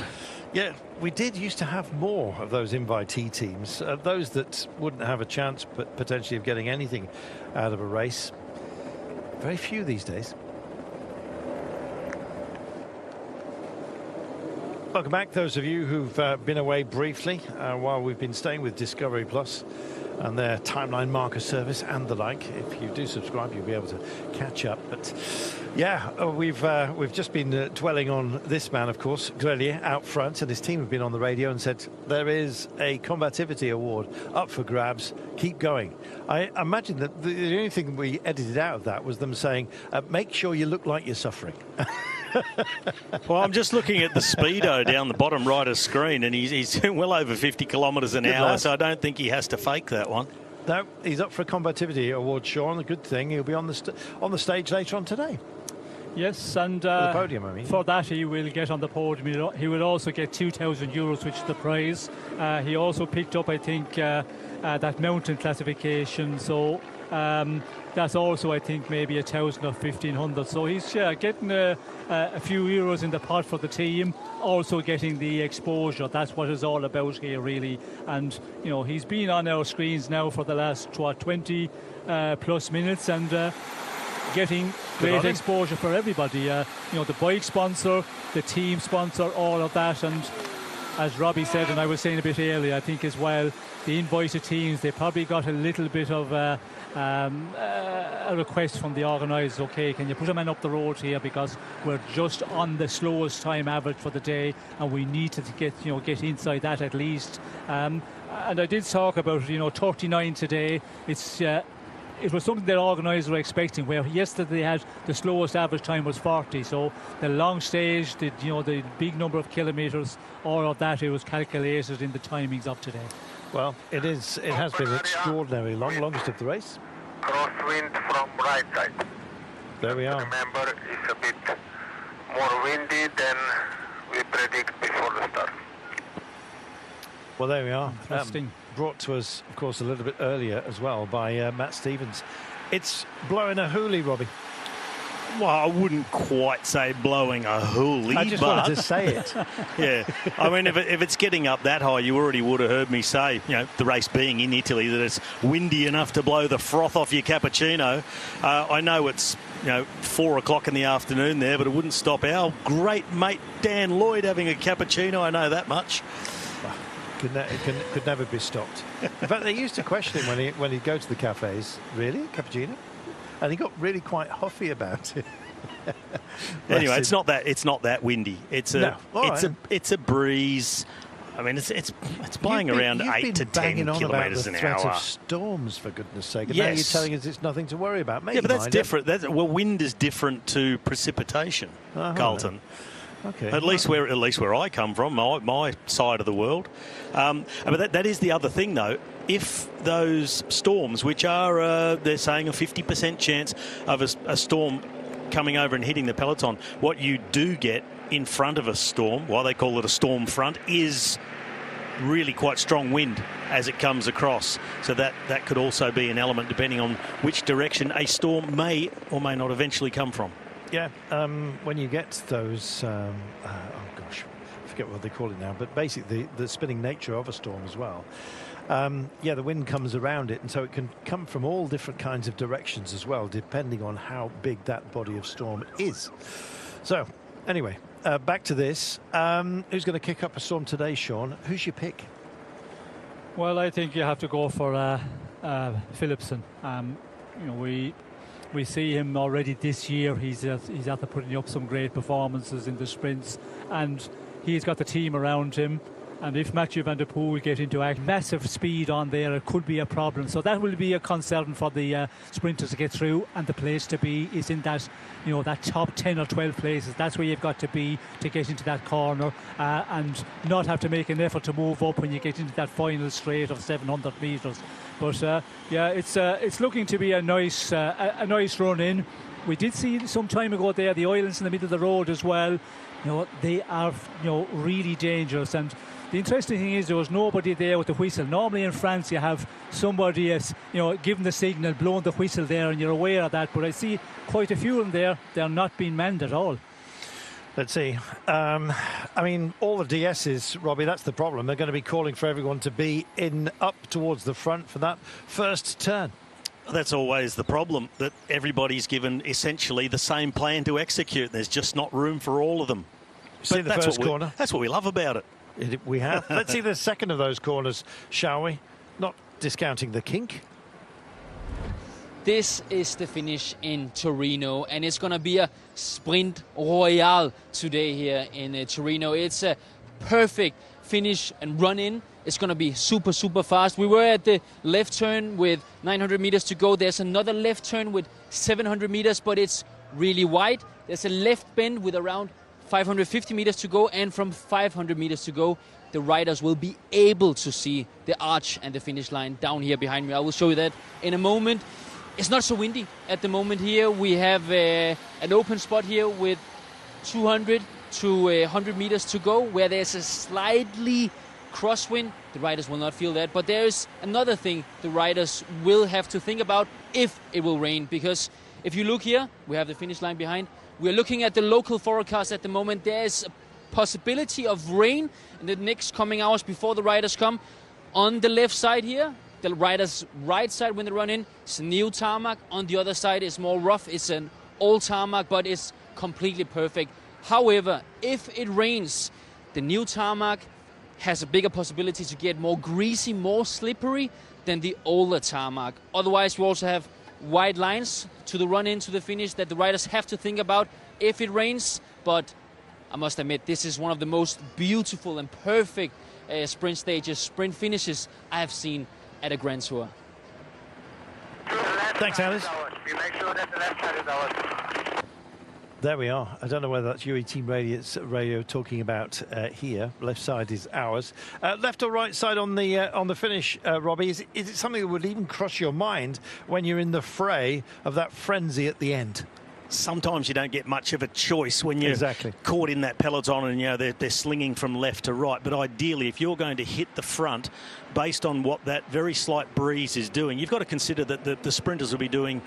Yeah, we used to have more of those invitee teams, those that wouldn't have a chance but potentially of getting anything out of a race. Very few these days. Welcome back, those of you who've been away briefly while we've been staying with Discovery Plus and their timeline marker service and the like. If you do subscribe, you'll be able to catch up. But yeah, we've just been dwelling on this man, of course, Grelier, out front, and his team have been on the radio and said there is a combativity award up for grabs. Keep going. I imagine that the only thing we edited out of that was them saying, make sure you look like you're suffering. Well, I'm just looking at the speedo down the bottom right of screen, and he's well over 50 kilometres an hour, so I don't think he has to fake that one. No, he's up for a combativity award, Sean. A good thing. He'll be on the stage later on today. Yes, and the podium, I mean. For that he will get on the podium. He will also get €2,000, which is the prize. He also picked up, I think, that mountain classification. So that's also, I think, maybe 1,000 or 1,500. So he's getting a few euros in the pot for the team. Also getting the exposure. That's what it's all about here, really. And he's been on our screens now for the last 20 plus minutes, and getting great exposure for everybody. The bike sponsor, the team sponsor, all of that. And as Robbie said, and I was saying a bit earlier, I think as well, the invited teams, they probably got a little bit of a request from the organisers. Okay, can you put a man up the road here, because we're just on the slowest time average for the day, and we need to get inside that at least. And I did talk about 39 today. It was something that organisers were expecting, where yesterday they had the slowest average time was 40. So the long stage, the big number of kilometres, all of that, it was calculated in the timings of today. Well, it has been extraordinarily long, longest of the race. Crosswind from right side. There we are. Remember, it's a bit more windy than we predict before the start. Well, there we are. Interesting. Brought to us, of course, a little bit earlier as well by Matt Stevens. It's blowing a hoolie, Robbie. Well, I wouldn't quite say blowing a hoolie. I just wanted to say it. Yeah. I mean, if it's getting up that high, you already would have heard me say, the race being in Italy, that it's windy enough to blow the froth off your cappuccino. I know it's 4 o'clock in the afternoon there, but it wouldn't stop our great mate Dan Lloyd having a cappuccino. I know that much. Could never be stopped. In fact, they used to question him when he'd go to the cafes. Really, cappuccino? And he got really quite huffy about it. Anyway, it's not that windy. It's a breeze. I mean, it's blowing around 8 to 10 kilometres an hour. Threat of storms, for goodness sake. And now you're telling us it's nothing to worry about. But that's different. Wind is different to precipitation, Carlton. Okay. At least where I come from, my side of the world. But that is the other thing, though. If those storms, which are, they're saying, a 50% chance of a storm coming over and hitting the peloton, what you do get in front of a storm, why they call it a storm front, is really quite strong wind as it comes across. So that could also be an element depending on which direction a storm may or may not eventually come from. Yeah, when you get those, I forget what they call it now, but basically the spinning nature of a storm as well. The wind comes around it, and so it can come from all different kinds of directions as well, depending on how big that body of storm is. So, anyway, back to this. Who's going to kick up a storm today, Sean? Who's your pick? Well, I think you have to go for Philipsen. We see him already this year. He's after putting up some great performances in the sprints, and he's got the team around him. And if Mathieu van der Poel get into a massive speed on there, it could be a problem. So that will be a concern for the sprinters to get through. And the place to be is in that, that top 10 or 12 places. That's where you've got to be to get into that corner and not have to make an effort to move up when you get into that final straight of 700 metres. But it's looking to be a nice run in. We did see some time ago there the islands in the middle of the road as well. They are really dangerous. And the interesting thing is there was nobody there with the whistle. Normally in France you have somebody given the signal, blowing the whistle there, and you're aware of that. But I see quite a few of them there. They're not being manned at all. Let's see. All the DSs, Robbie, that's the problem. They're going to be calling for everyone to be up towards the front for that first turn. That's always the problem, that everybody's given essentially the same plan to execute. There's just not room for all of them. See the first corner? That's what we love about it. We have. Let's see the second of those corners, shall we? Not discounting the kink. This is the finish in Torino, and it's going to be a sprint royale today here in Torino. It's a perfect finish and run in. It's going to be super, super fast. We were at the left turn with 900 meters to go. There's another left turn with 700 meters, but it's really wide. There's a left bend with around 550 meters to go, and from 500 meters to go, the riders will be able to see the arch and the finish line down here behind me. I will show you that in a moment. It's not so windy at the moment here. We have an open spot here with 200 to 100 meters to go, where there's a slightly crosswind. The riders will not feel that, but there's another thing the riders will have to think about if it will rain, because if you look here, we have the finish line behind. We're looking at the local forecast at the moment. There's a possibility of rain in the next coming hours before the riders come. On the left side here, the riders' right side when they run in, it's a new tarmac. On the other side, it's more rough. It's an old tarmac, but it's completely perfect. However, if it rains, the new tarmac has a bigger possibility to get more greasy, more slippery than the older tarmac. Otherwise, we also have wide lines to the run-in, to the finish that the riders have to think about if it rains. But I must admit, this is one of the most beautiful and perfect sprint stages, sprint finishes I have seen at a Grand Tour. Thanks, Alice. We make sure that the left side is ours. There we are. I don't know whether that's UE Team Radio talking about here. Left side is ours. Left or right side on the finish, Robbie? Is it something that would even cross your mind when you're in the fray of that frenzy at the end? Sometimes you don't get much of a choice when you're caught in that peloton and they're slinging from left to right. But ideally, if you're going to hit the front based on what that very slight breeze is doing, you've got to consider that the sprinters will be doing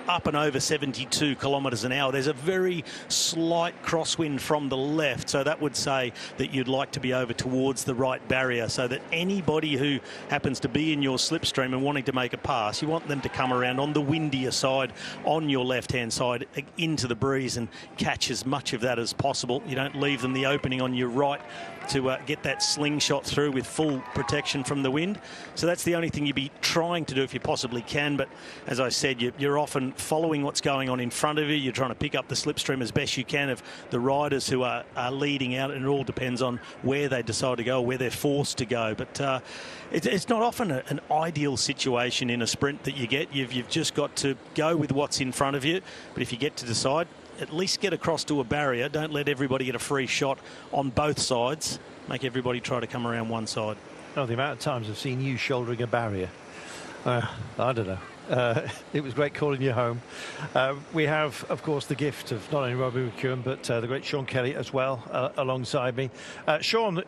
up and over 72 kilometres an hour. There's a very slight crosswind from the left, so that would say that you'd like to be over towards the right barrier, so that anybody who happens to be in your slipstream and wanting to make a pass, you want them to come around on the windier side, on your left-hand side, into the breeze and catch as much of that as possible. You don't leave them the opening on your right to get that slingshot through with full protection from the wind. So that's the only thing you'd be trying to do if you possibly can. But as I said, you're often following what's going on in front of you. You're trying to pick up the slipstream as best you can of the riders who are leading out, and it all depends on where they decide to go or where they're forced to go. But it's not often an ideal situation in a sprint that you get. You've just got to go with what's in front of you. But if you get to decide, at least get across to a barrier. Don't let everybody get a free shot on both sides. Make everybody try to come around one side. Oh, the amount of times I've seen you shouldering a barrier. I don't know. It was great calling you home. We have, of course, the gift of not only Robbie McEwen, but the great Sean Kelly as well alongside me. Sean,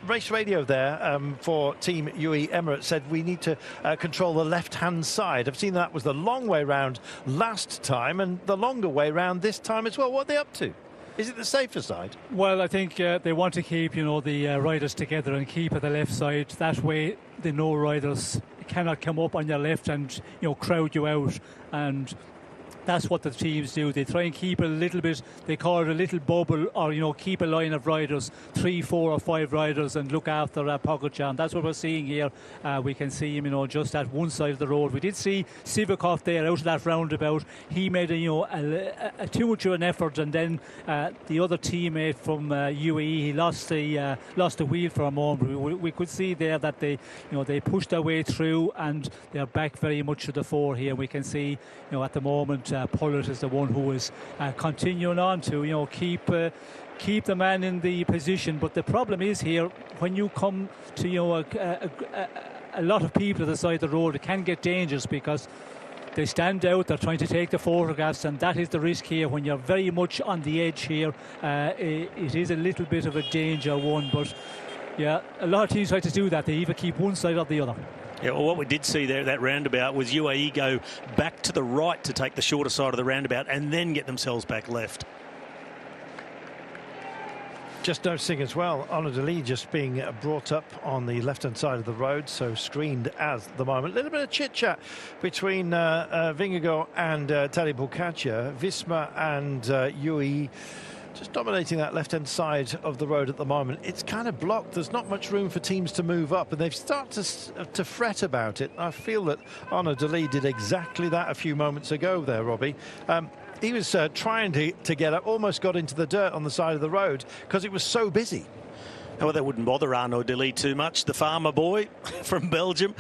race radio there for Team UE Emirates said we need to control the left-hand side. I've seen that was the long way round last time and the longer way round this time as well. What are they up to? Is it the safer side? Well, I think they want to keep, the riders together and keep at the left side. That way, the no riders cannot come up on your left and, crowd you out. And that's what the teams do. They try and keep a little bit, they call it a little bubble, or, keep a line of riders, 3, 4 or 5 riders, and look after Pogacar. And that's what we're seeing here. We can see him, just at one side of the road. We did see Sivakov there out of that roundabout. He made a too much of an effort, and then the other teammate from UAE, he lost the wheel for a moment. We could see there that they pushed their way through, and they're back very much to the fore here. We can see, at the moment, Pullet is the one who is continuing on to keep the man in the position. But the problem is here, when you come to a lot of people at the side of the road, it can get dangerous because they stand out, they're trying to take the photographs, and that is the risk here when you're very much on the edge here. It is a little bit of a danger one, but yeah, a lot of teams try to do that. They either keep one side or the other. Yeah, well, what we did see there at that roundabout was UAE go back to the right to take the shorter side of the roundabout and then get themselves back left. Just noticing as well, Honor Dali just being brought up on the left-hand side of the road, so screened at the moment. A little bit of chit-chat between Vingegaard and Tadej Pogačar. Visma and UAE just dominating that left-hand side of the road at the moment. It's kind of blocked. There's not much room for teams to move up, and they've started to fret about it. I feel that Honor Dali did exactly that a few moments ago there, Robbie. He was trying to get up, almost got into the dirt on the side of the road because it was so busy. Well, that wouldn't bother Arnaud Dilly too much. The farmer boy from Belgium,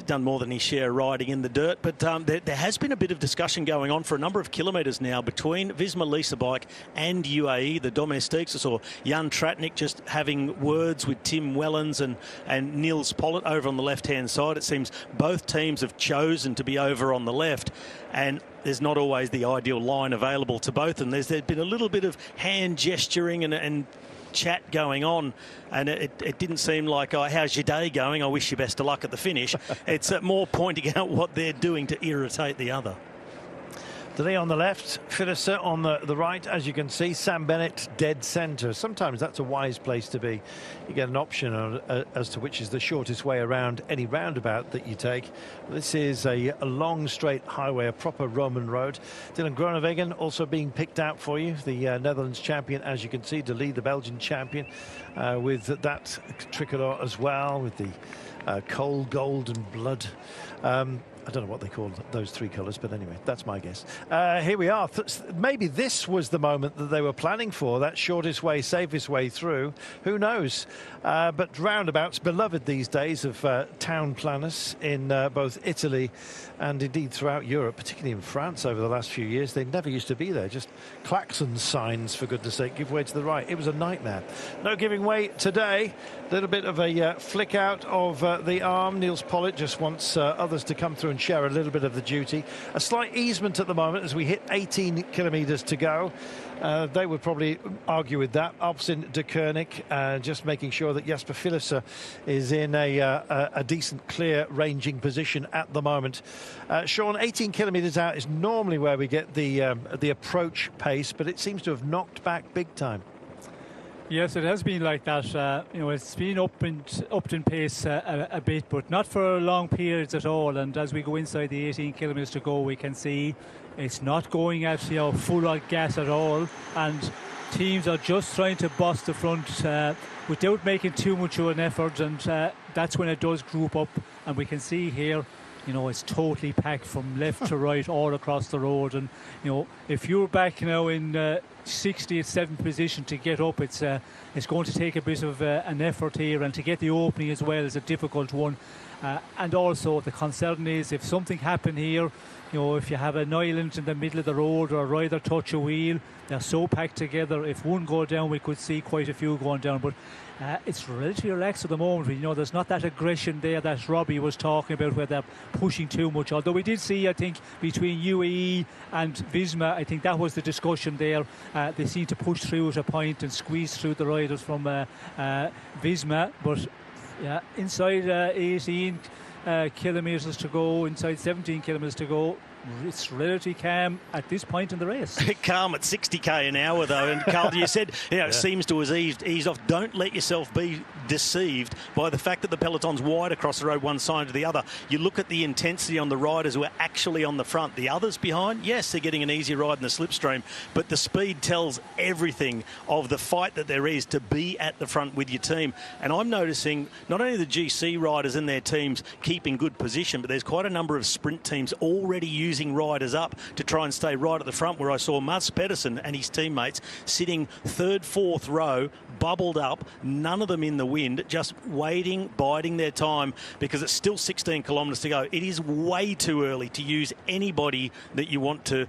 done more than his share riding in the dirt. But there has been a bit of discussion going on for a number of kilometres now between Visma Lease Bike and UAE, the domestiques. I saw Jan Tratnik just having words with Tim Wellens and Niels Pollitt over on the left-hand side. It seems both teams have chosen to be over on the left, and there's not always the ideal line available to both. And there's been a little bit of hand gesturing and chat going on, and it didn't seem like, oh, how's your day going? I wish you best of luck at the finish. It's more pointing out what they're doing to irritate the other. Dilly on the left, Philipsen on the right, as you can see. Sam Bennett dead centre. Sometimes that's a wise place to be. You get an option as to which is the shortest way around any roundabout that you take. This is a long straight highway, a proper Roman road. Dylan Groenewegen also being picked out for you, the Netherlands champion, as you can see. Dilly, the Belgian champion, with that tricolour as well, with the coal, gold and blood. I don't know what they call those three colours, but anyway, that's my guess. Here we are. Maybe this was the moment that they were planning for, that shortest way, safest way through. Who knows? But roundabouts, beloved these days of town planners in both Italy and indeed throughout Europe, particularly in France over the last few years. They never used to be there, just klaxon signs, for goodness sake, give way to the right. It was a nightmare. No giving way today. A little bit of a flick out of the arm. Niels Pollitt just wants others to come through and share a little bit of the duty. A slight easement at the moment as we hit 18 kilometres to go. They would probably argue with that. Albsen de Koenig just making sure that Jasper Philipsen is in a decent, clear ranging position at the moment. Sean, 18 kilometres out is normally where we get the approach pace, but it seems to have knocked back big time. Yes, it has been like that. You know, it's been upped in pace a bit, but not for long periods at all. And as we go inside the 18 kilometres to go, we can see it's not going at full on gas at all. And teams are just trying to bust the front without making too much of an effort. And that's when it does group up. And we can see here, you know, it's totally packed from left to right all across the road. And, you know, if you're back now in 60th, 7th position to get up, it's going to take a bit of an effort here, and to get the opening as well is a difficult one. And also the concern is if something happened here, you know, if you have an island in the middle of the road or a rider touch a wheel, they're so packed together. If one go down, we could see quite a few going down. But it's relatively relaxed at the moment. You know, there's not that aggression there that Robbie was talking about where they're pushing too much. Although we did see, I think, between UAE and Visma, I think that was the discussion there. They seem to push through at a point and squeeze through the riders from Visma. But yeah, inside 18 kilometres to go, inside 17 kilometres to go, it's relatively calm at this point in the race. Calm at 60k an hour, though. And Carl, you said, you know, it seems to have eased off. Don't let yourself be deceived by the fact that the peloton's wide across the road, one side to the other. You look at the intensity on the riders who are actually on the front. The others behind, yes, they're getting an easy ride in the slipstream, but the speed tells everything of the fight that there is to be at the front with your team. And I'm noticing not only the GC riders and their teams keeping good position, but there's quite a number of sprint teams already using riders up to try and stay right at the front, where I saw Mats Pedersen and his teammates sitting third, fourth row, bubbled up, none of them in the wind, just waiting, biding their time, because it's still 16 kilometres to go. It is way too early to use anybody that you want to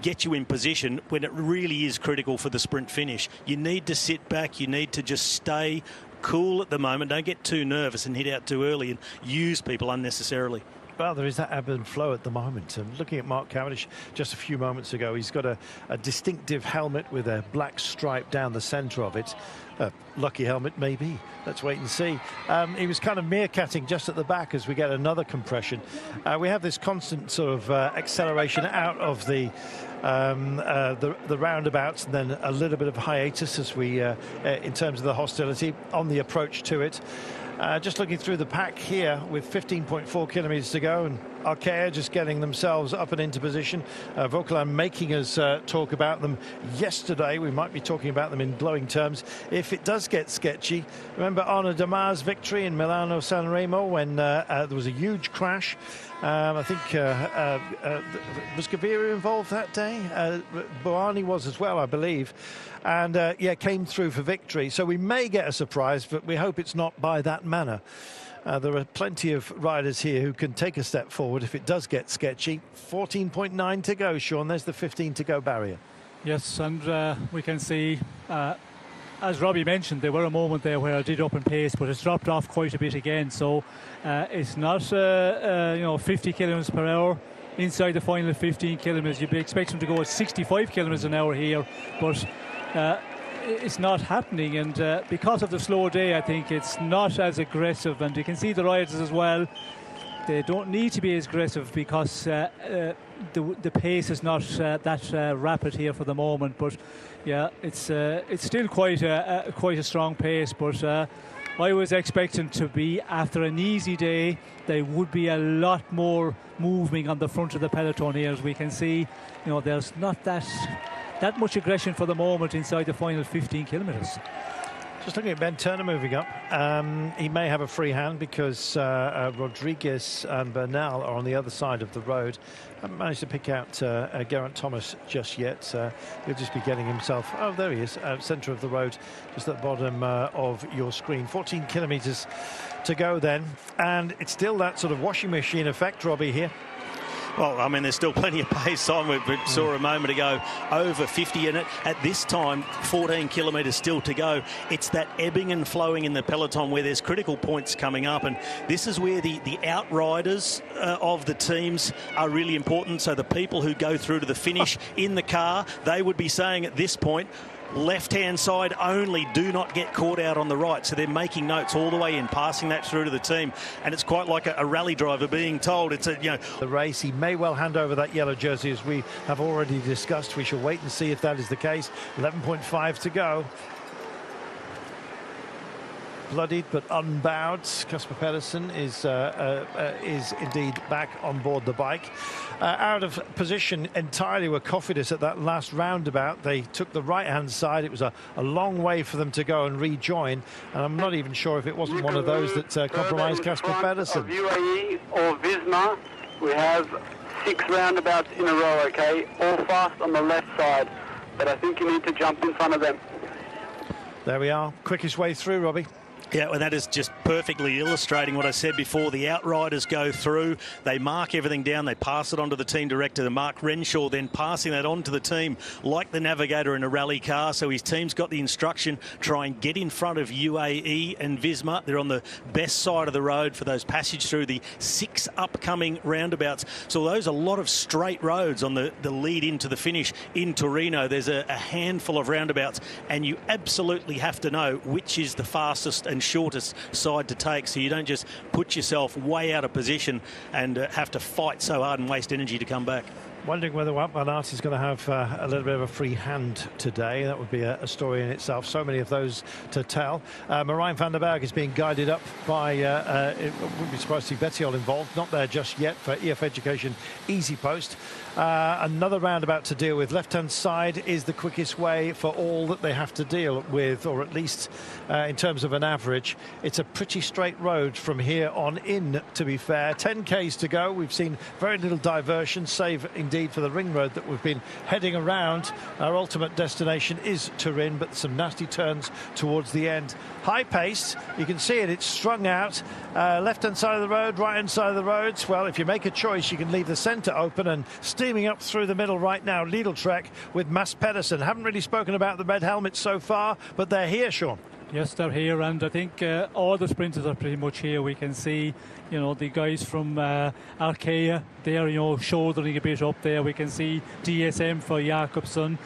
get you in position when it really is critical for the sprint finish. You need to sit back, you need to just stay cool at the moment. Don't get too nervous and hit out too early and use people unnecessarily. Well, there is that ebb and flow at the moment. And looking at Mark Cavendish just a few moments ago, he's got a distinctive helmet with a black stripe down the centre of it. Lucky helmet, maybe. Let's wait and see. He was kind of meerkatting just at the back as we get another compression. We have this constant sort of acceleration out of the roundabouts, and then a little bit of hiatus as we, in terms of the hostility on the approach to it. Just looking through the pack here with 15.4 kilometres to go, and Arkea just getting themselves up and into position. Vauquelin making us talk about them yesterday. We might be talking about them in glowing terms if it does get sketchy. Remember Arnaud Damar's victory in Milano Sanremo when there was a huge crash. I think was Gaviria involved that day? Boani was as well, I believe. And yeah, came through for victory. So we may get a surprise, but we hope it's not by that manner. There are plenty of riders here who can take a step forward if it does get sketchy. 14.9 to go, Sean. There's the 15 to go barrier. Yes, and we can see, as Robbie mentioned, there were a moment there where it did up in pace, but it's dropped off quite a bit again. So it's not, 50 kilometres per hour inside the final 15 kilometres. You'd be expecting them to go at 65 kilometres an hour here, but it's not happening, and because of the slow day, I think it's not as aggressive. And you can see the riders as well, they don't need to be as aggressive because the pace is not that rapid here for the moment. But yeah, it's still quite a strong pace. But I was expecting to be, after an easy day, there would be a lot more moving on the front of the peloton here. As we can see, there's not that much aggression for the moment inside the final 15 kilometres. Just looking at Ben Turner moving up. He may have a free hand because Rodriguez and Bernal are on the other side of the road. Haven't managed to pick out Geraint Thomas just yet. He'll just be getting himself... Oh, there he is, centre of the road, just at the bottom of your screen. 14 kilometres to go then. And it's still that sort of washing machine effect, Robbie, here. Well, I mean, there's still plenty of pace on. We saw a moment ago over 50 in it. At this time, 14 kilometres still to go. It's that ebbing and flowing in the peloton where there's critical points coming up. And this is where the outriders of the teams are really important. So the people who go through to the finish in the car, they would be saying at this point, left-hand side only, do not get caught out on the right. So they're making notes all the way in, passing that through to the team. And it's quite like a rally driver being told it's the race. He may well hand over that yellow jersey, as we have already discussed. We shall wait and see if that is the case. 11.5 to go. Bloodied but unbowed. Casper Pedersen is indeed back on board the bike. Out of position entirely were Cofidis at that last roundabout. They took the right-hand side. It was a long way for them to go and rejoin. And I'm not even sure if it wasn't one of those that compromised Casper Pedersen. Of UAE or Visma, we have 6 roundabouts in a row, okay? All fast on the left side. But I think you need to jump in front of them. There we are. Quickest way through, Robbie. Yeah, well, that is just perfectly illustrating what I said before. The outriders go through, they mark everything down, they pass it on to the team director, the Mark Renshaw, then passing that on to the team like the navigator in a rally car. So his team's got the instruction, try and get in front of UAE and Visma. They're on the best side of the road for those passage through the 6 upcoming roundabouts. So those are a lot of straight roads on the lead into the finish in Torino. There's a handful of roundabouts, and you absolutely have to know which is the fastest and shortest side to take, so you don't just put yourself way out of position and have to fight so hard and waste energy to come back. Wondering whether Wout van Aert is going to have a little bit of a free hand today. That would be a story in itself. So many of those to tell. Marijn van den Berg is being guided up by, it wouldn't be surprised to see Bettiol involved. Not there just yet for EF Education Easy Post. Another roundabout to deal with. Left-hand side is the quickest way for all that they have to deal with, or at least in terms of an average. It's a pretty straight road from here on in, to be fair. 10 Ks to go. We've seen very little diversion, save indeed for the ring road that we've been heading around. Our ultimate destination is Turin, but some nasty turns towards the end. High pace, you can see it, it's strung out. Left-hand side of the road, right-hand side of the road. Well, if you make a choice, you can leave the centre open, and steaming up through the middle right now, Lidl Trek with Mads Pedersen. Haven't really spoken about the red helmets so far, but they're here, Sean. Yes, they're here, and I think all the sprinters are pretty much here. We can see, the guys from Arkea, they're, shouldering a bit up there. We can see DSM for Jakobsen.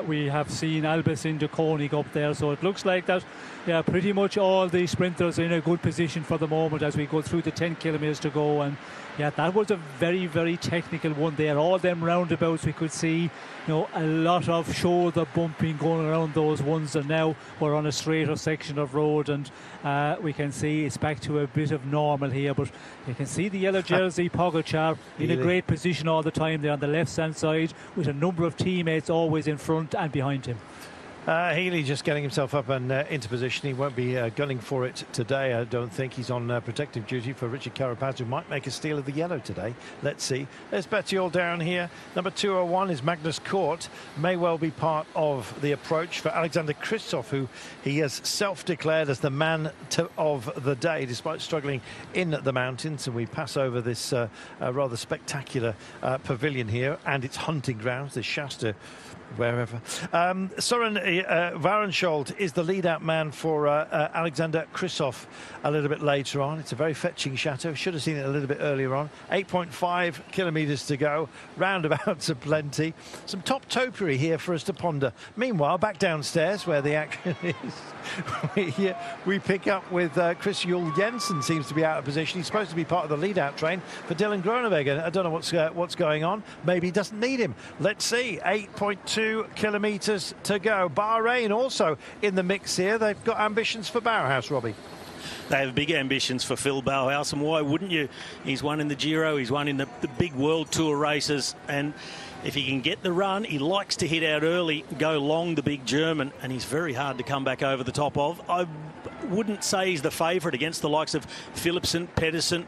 We have seen Alpecin de Koenig up there, so it looks like that. Yeah, pretty much all the sprinters are in a good position for the moment as we go through the 10 kilometres to go. And yeah, that was a very, very technical one there. All them roundabouts we could see, a lot of shoulder bumping going around those ones, and now we're on a straighter section of road, and we can see it's back to a bit of normal here. But you can see the yellow jersey, Pogačar, in a great position all the time there on the left-hand side, with a number of teammates always in front and behind him. Healy just getting himself up and into position. He won't be gunning for it today, I don't think. He's on protective duty for Richard Carapaz, who might make a steal of the yellow today. Let's see. There's Bettiol down here. Number 201 is Magnus Cort. May well be part of the approach for Alexander Kristoff, who he has self-declared as the man of the day, despite struggling in the mountains. And we pass over this rather spectacular pavilion here, and its hunting grounds, the Shasta, wherever. Søren Varensholt is the lead-out man for Alexander Kristoff a little bit later on. It's a very fetching chateau. Should have seen it a little bit earlier on. 8.5 kilometres to go. Roundabouts are plenty. Some top topiary here for us to ponder. Meanwhile, back downstairs where the action is, we pick up with Chris Juul Jensen. Seems to be out of position. He's supposed to be part of the lead-out train for Dylan Groenewegen. I don't know what's going on. Maybe he doesn't need him. Let's see. 8.2 kilometres to go. Bahrain also in the mix here. They've got ambitions for Bauhaus, Robbie. They have big ambitions for Phil Bauhaus, and why wouldn't you? He's won in the Giro, he's won in the big World Tour races, and if he can get the run, he likes to hit out early, go long, the big German, and he's very hard to come back over the top of. I wouldn't say he's the favourite against the likes of Philipsen, Pedersen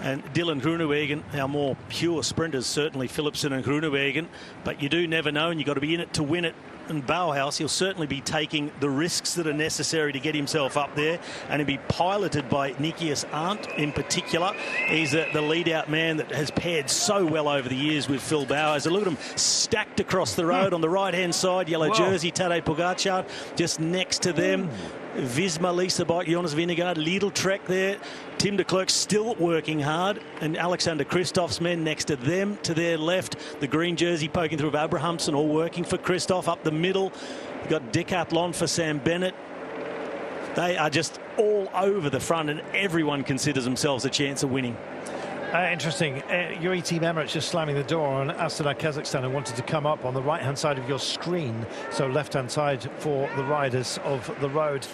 and Dylan Groenewegen. Our more pure sprinters, certainly Philipsen and Groenewegen, but you do never know, and you've got to be in it to win it. And Bauhaus, he'll certainly be taking the risks that are necessary to get himself up there, and he'll be piloted by Nikias Arndt in particular. He's the lead-out man that has paired so well over the years with Phil Bauhaus. Look at him stacked across the road on the right-hand side. Yellow jersey, Tadej Pogačar just next to them. Visma, Lisa Bike, Jonas Vingegaard, Lidl Trek there. Tim de Klerk still working hard, and Alexander Kristoff's men next to them to their left. The green jersey poking through of Abrahamsen, all working for Kristoff. Up the middle, you've got Decathlon for Sam Bennett. They are just all over the front, and everyone considers themselves a chance of winning. Interesting. UAE Team Emirates just slamming the door on Astana, Kazakhstan, and wanted to come up on the right-hand side of your screen, so left-hand side for the riders of the road.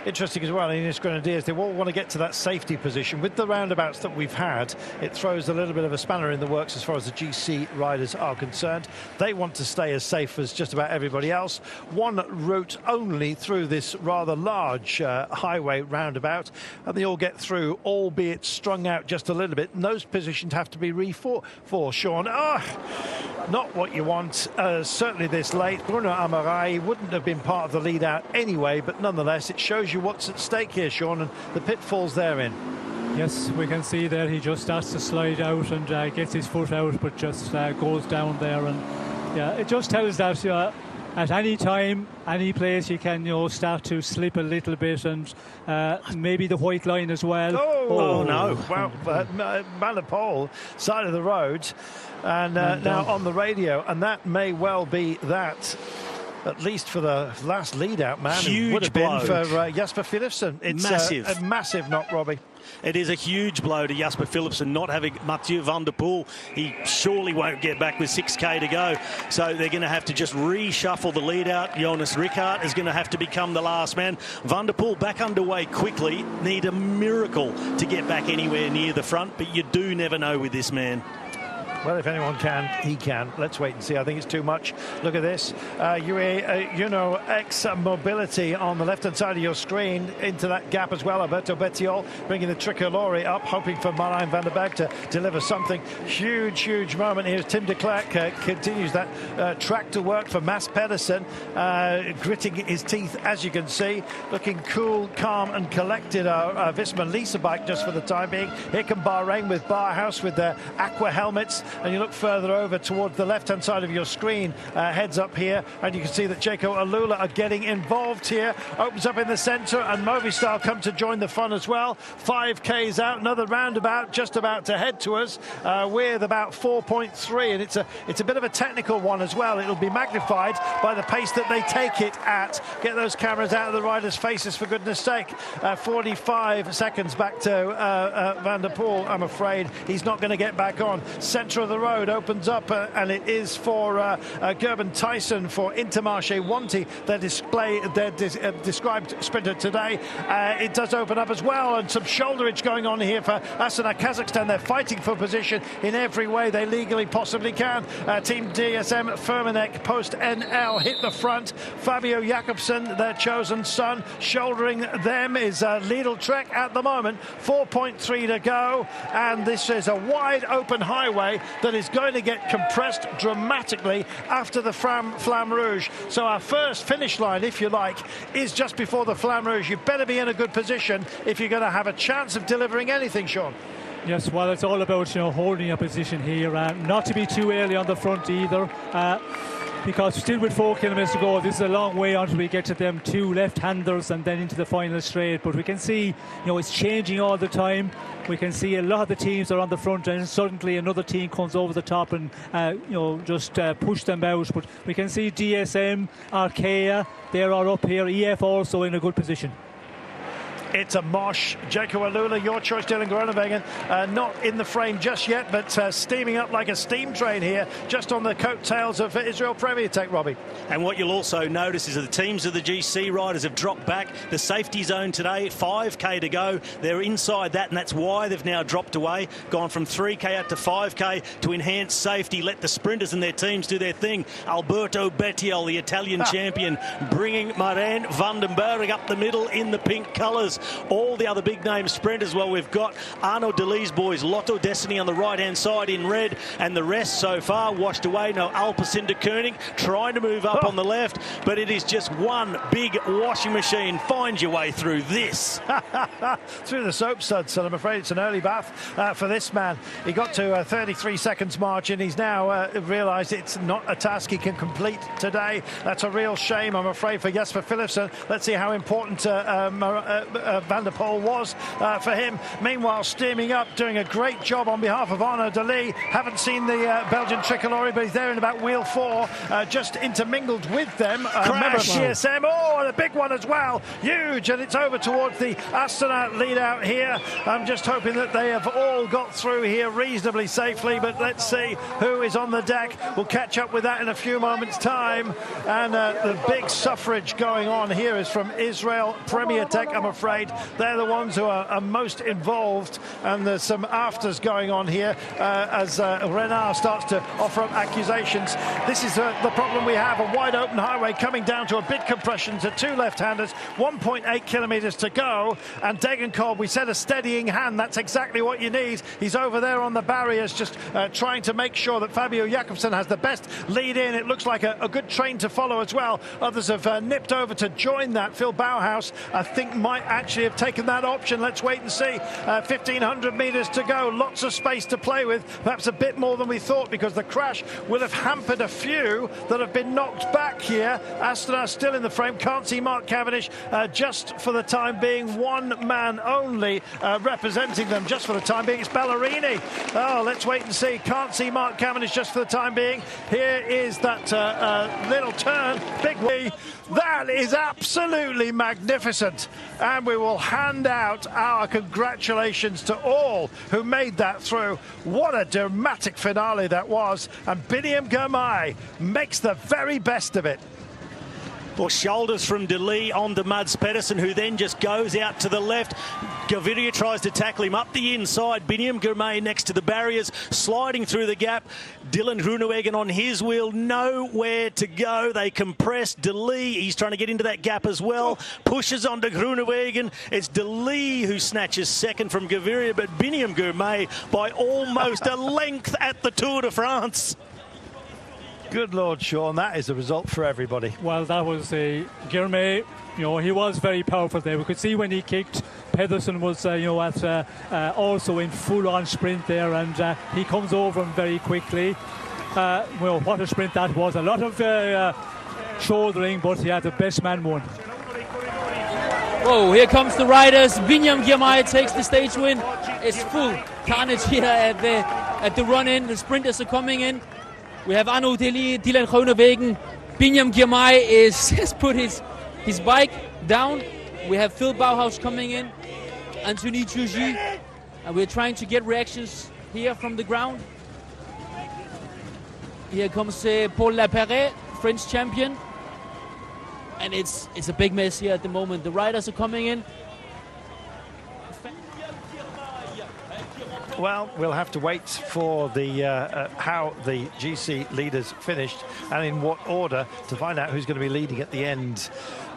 Interesting as well, Ineos Grenadiers, they all want to get to that safety position. With the roundabouts that we've had, it throws a little bit of a spanner in the works as far as the GC riders are concerned. They want to stay as safe as just about everybody else. One route only through this rather large highway roundabout, and they all get through, albeit strung out just a little bit. And those positions have to be refought for, Sean. Not what you want, certainly this late. Bruno Amarai wouldn't have been part of the lead out anyway, but nonetheless, it shows you what's at stake here, Sean, and the pitfalls therein. Yes, we can see that he just starts to slide out and gets his foot out, but just goes down there. And yeah, it just tells that at any time, any place, you can start to slip a little bit, and maybe the white line as well. Oh no! Well, Manapole, side of the road, and now on the radio, and that may well be that. At least for the last lead-out man, huge it would have blow been for Jasper Philipsen. It's massive, a massive knock, Robbie. It is a huge blow to Jasper Philipsen not having Mathieu van der Poel. He surely won't get back with 6k to go, so they're going to have to just reshuffle the lead-out. Jonas Rickard is going to have to become the last man. Van der Poel back underway quickly. Need a miracle to get back anywhere near the front, but you do never know with this man. Well, if anyone can, he can. Let's wait and see. I think it's too much. Look at this. X Mobility on the left-hand side of your screen into that gap as well. Alberto Bettiol bringing the Tricolore up, hoping for Marijn van der Berg to deliver something. Huge, huge moment here. Tim de Klerk continues that tractor work for Mads Pedersen, gritting his teeth, as you can see. Looking cool, calm and collected. Visma Lisa Bike just for the time being. Here come Bahrain with Bauhaus with their aqua helmets. And you look further over towards the left-hand side of your screen, heads up here, and you can see that Jaco Alula are getting involved here. Opens up in the centre, and Movistar come to join the fun as well. 5K's out, another roundabout just about to head to us with about 4.3, and it's a bit of a technical one as well. It'll be magnified by the pace that they take it at. Get those cameras out of the riders' faces, for goodness sake. 45 seconds back to Van der Poel. I'm afraid he's not going to get back on. Central centre of the road opens up, and it is for Gerben Tyson for Intermarché Wanty, their described sprinter today. It does open up as well, and some shoulderage going on here for Astana Kazakhstan. They're fighting for position in every way they legally possibly can. Team DSM Firmenich post NL hit the front. Fabio Jakobsen, their chosen son, shouldering them is Lidl Trek at the moment. 4.3 to go, and this is a wide open highway that is going to get compressed dramatically after the Flamme Rouge. So our first finish line, if you like, is just before the Flamme Rouge. You better be in a good position if you're going to have a chance of delivering anything, Sean. Yes, well, it's all about, holding a position here, not to be too early on the front either, because still with 4 kilometres to go, this is a long way until we get to them 2 left-handers and then into the final straight. But we can see, it's changing all the time. We can see a lot of the teams are on the front, and suddenly another team comes over the top and just push them out. But we can see DSM, Arkea, they are up here. EF also in a good position. It's a Mosh, Jaco Alula, your choice, Dylan Groenewegen, not in the frame just yet, but steaming up like a steam train here, just on the coattails of Israel Premier Tech, Robbie. And what you'll also notice is that the teams of the GC riders have dropped back. The safety zone today, 5k to go. They're inside that, and that's why they've now dropped away, gone from 3k out to 5k to enhance safety, let the sprinters and their teams do their thing. Alberto Bettiol, the Italian champion, bringing Marijn van den Berg up the middle in the pink colours. All the other big name sprinters, well, we've got Arno de Lee's boys, Lotto Destiny on the right-hand side in red, and the rest so far washed away. No Alpecin Koenig trying to move up on the left, but it is just one big washing machine. Find your way through this. Through the soap suds, and I'm afraid it's an early bath for this man. He got to 33 seconds margin. He's now realised it's not a task he can complete today. That's a real shame, I'm afraid, for Jesper Philipsen. Let's see how important Van der Poel was for him. Meanwhile, steaming up, doing a great job on behalf of Arno de Lee. Haven't seen the Belgian tricolore, but he's there in about wheel 4, just intermingled with them. Member of DSM, and a big one as well, huge, and it's over towards the Astana lead out here. I'm just hoping that they have all got through here reasonably safely, but let's see who is on the deck. We'll catch up with that in a few moments' time. And the big suffrage going on here is from Israel Premier Tech, I'm afraid. They're the ones who are most involved, and there's some afters going on here as Renard starts to offer up accusations. This is the problem we have, a wide open highway coming down to a bit compression to 2 left-handers, 1.8 kilometres to go, and Degenkolb, we said a steadying hand, that's exactly what you need. He's over there on the barriers just trying to make sure that Fabio Jakobsen has the best lead in. It looks like a good train to follow as well. Others have nipped over to join that. Phil Bauhaus, I think, might actually have taken that option. Let's wait and see. 1,500 metres to go. Lots of space to play with. Perhaps a bit more than we thought, because the crash will have hampered a few that have been knocked back here. Astana still in the frame. Can't see Mark Cavendish. Just for the time being, one man only representing them. Just for the time being, it's Ballerini. Oh, let's wait and see. Can't see Mark Cavendish just for the time being. Here is that little turn. Big way. That is absolutely magnificent, and we will hand out our congratulations to all who made that through. What a dramatic finale that was, and Biniam Girmay makes the very best of it. Well, shoulders from De Lee on to Mads Pedersen, who then just goes out to the left. Gaviria tries to tackle him up the inside. Biniam Girmay next to the barriers, sliding through the gap. Dylan Groenewegen on his wheel, nowhere to go. They compress De Lee. He's trying to get into that gap as well. Pushes on to Groenewegen. It's De Lee who snatches second from Gaviria, but Biniam Girmay by almost a length at the Tour de France. Good Lord, Sean, that is a result for everybody. Well, that was Girmay. He was very powerful there. We could see when he kicked, Pedersen was, also in full-on sprint there, and he comes over him very quickly. Well, what a sprint that was. A lot of shouldering, but yeah, the best man won. Whoa, here comes the riders. Biniam Girmay takes the stage win. It's full carnage here at the run-in. The sprinters are coming in. We have Arno de Lee, Dylan Groenewegen. Biniam Girmay has put his bike down. We have Phil Bauhaus coming in, Anthony Tugy, and we're trying to get reactions here from the ground. Here comes Paul Lapéret, French champion. And it's a big mess here at the moment. The riders are coming in. Well, we'll have to wait for the how the GC leaders finished and in what order to find out who's going to be leading at the end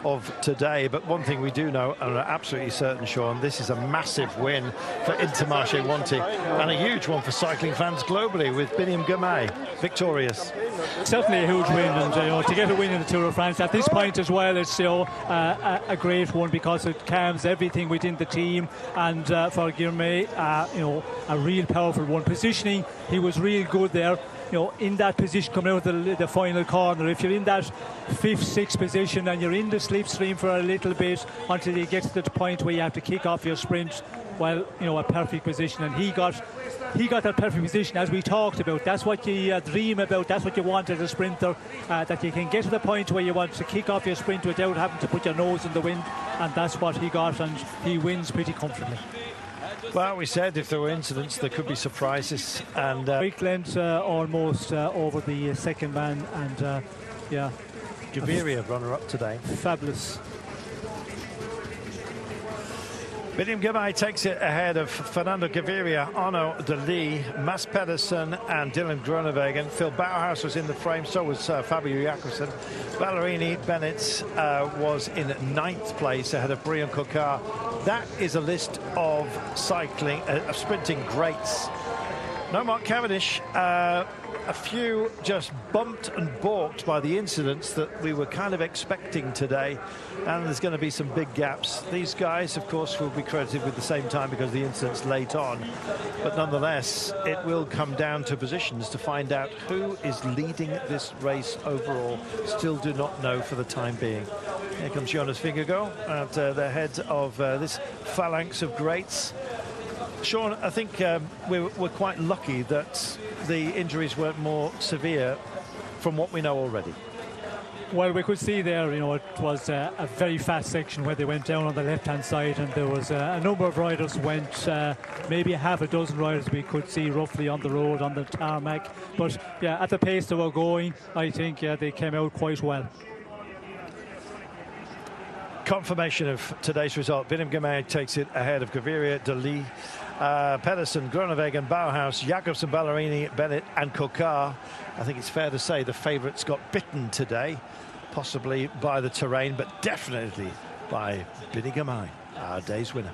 of today. But one thing we do know, and are absolutely certain, Sean, this is a massive win for Intermarché Wanty and a huge one for cycling fans globally, with Biniam Girmay victorious. Certainly a huge win, and to get a win in the Tour of France at this point as well, it's a great one because it calms everything within the team. And for Girmay, a real powerful one. Positioning, he was real good there. In that position coming out of the final corner. If you're in that 5th, 6th position and you're in the slipstream for a little bit until you get to the point where you have to kick off your sprint, well, a perfect position. And he got that perfect position, as we talked about. That's what you dream about. That's what you want as a sprinter, that you can get to the point where you want to kick off your sprint without having to put your nose in the wind. And that's what he got, and he wins pretty comfortably. Well, we said if there were incidents, there could be surprises. And great length almost over the second man, and Gaviria runner-up today. Fabulous. Biniam Girmay takes it ahead of Fernando Gaviria, Arnaud Delis, Mads Pedersen and Dylan Groenewegen. Phil Bauhaus was in the frame, so was Fabio Jakobsen. Ballerini Bennett was in 9th place ahead of Brian Cocard. That is a list of cycling, of sprinting greats. No Mark Cavendish. A few just bumped and balked by the incidents that we were kind of expecting today, and there's going to be some big gaps. These guys, of course, will be credited with the same time because the incident's late on, but nonetheless it will come down to positions to find out who is leading this race overall. Still do not know for the time being. Here comes Jonas Vingegaard at the head of this phalanx of greats. Sean, I think we're quite lucky that the injuries weren't more severe from what we know already. Well, we could see there, it was a very fast section where they went down on the left-hand side, and there was a number of riders went, maybe half a dozen riders we could see roughly on the road, on the tarmac. But, yeah, at the pace they were going, I think they came out quite well. Confirmation of today's result. Biniam Girmay takes it ahead of Gaviria, Delis, Pedersen, Groenewegen, Bauhaus, Jakobsen, Ballerini, Bennett and Cocard. I think it's fair to say the favourites got bitten today, possibly by the terrain, but definitely by Biniam Girmay, our day's winner.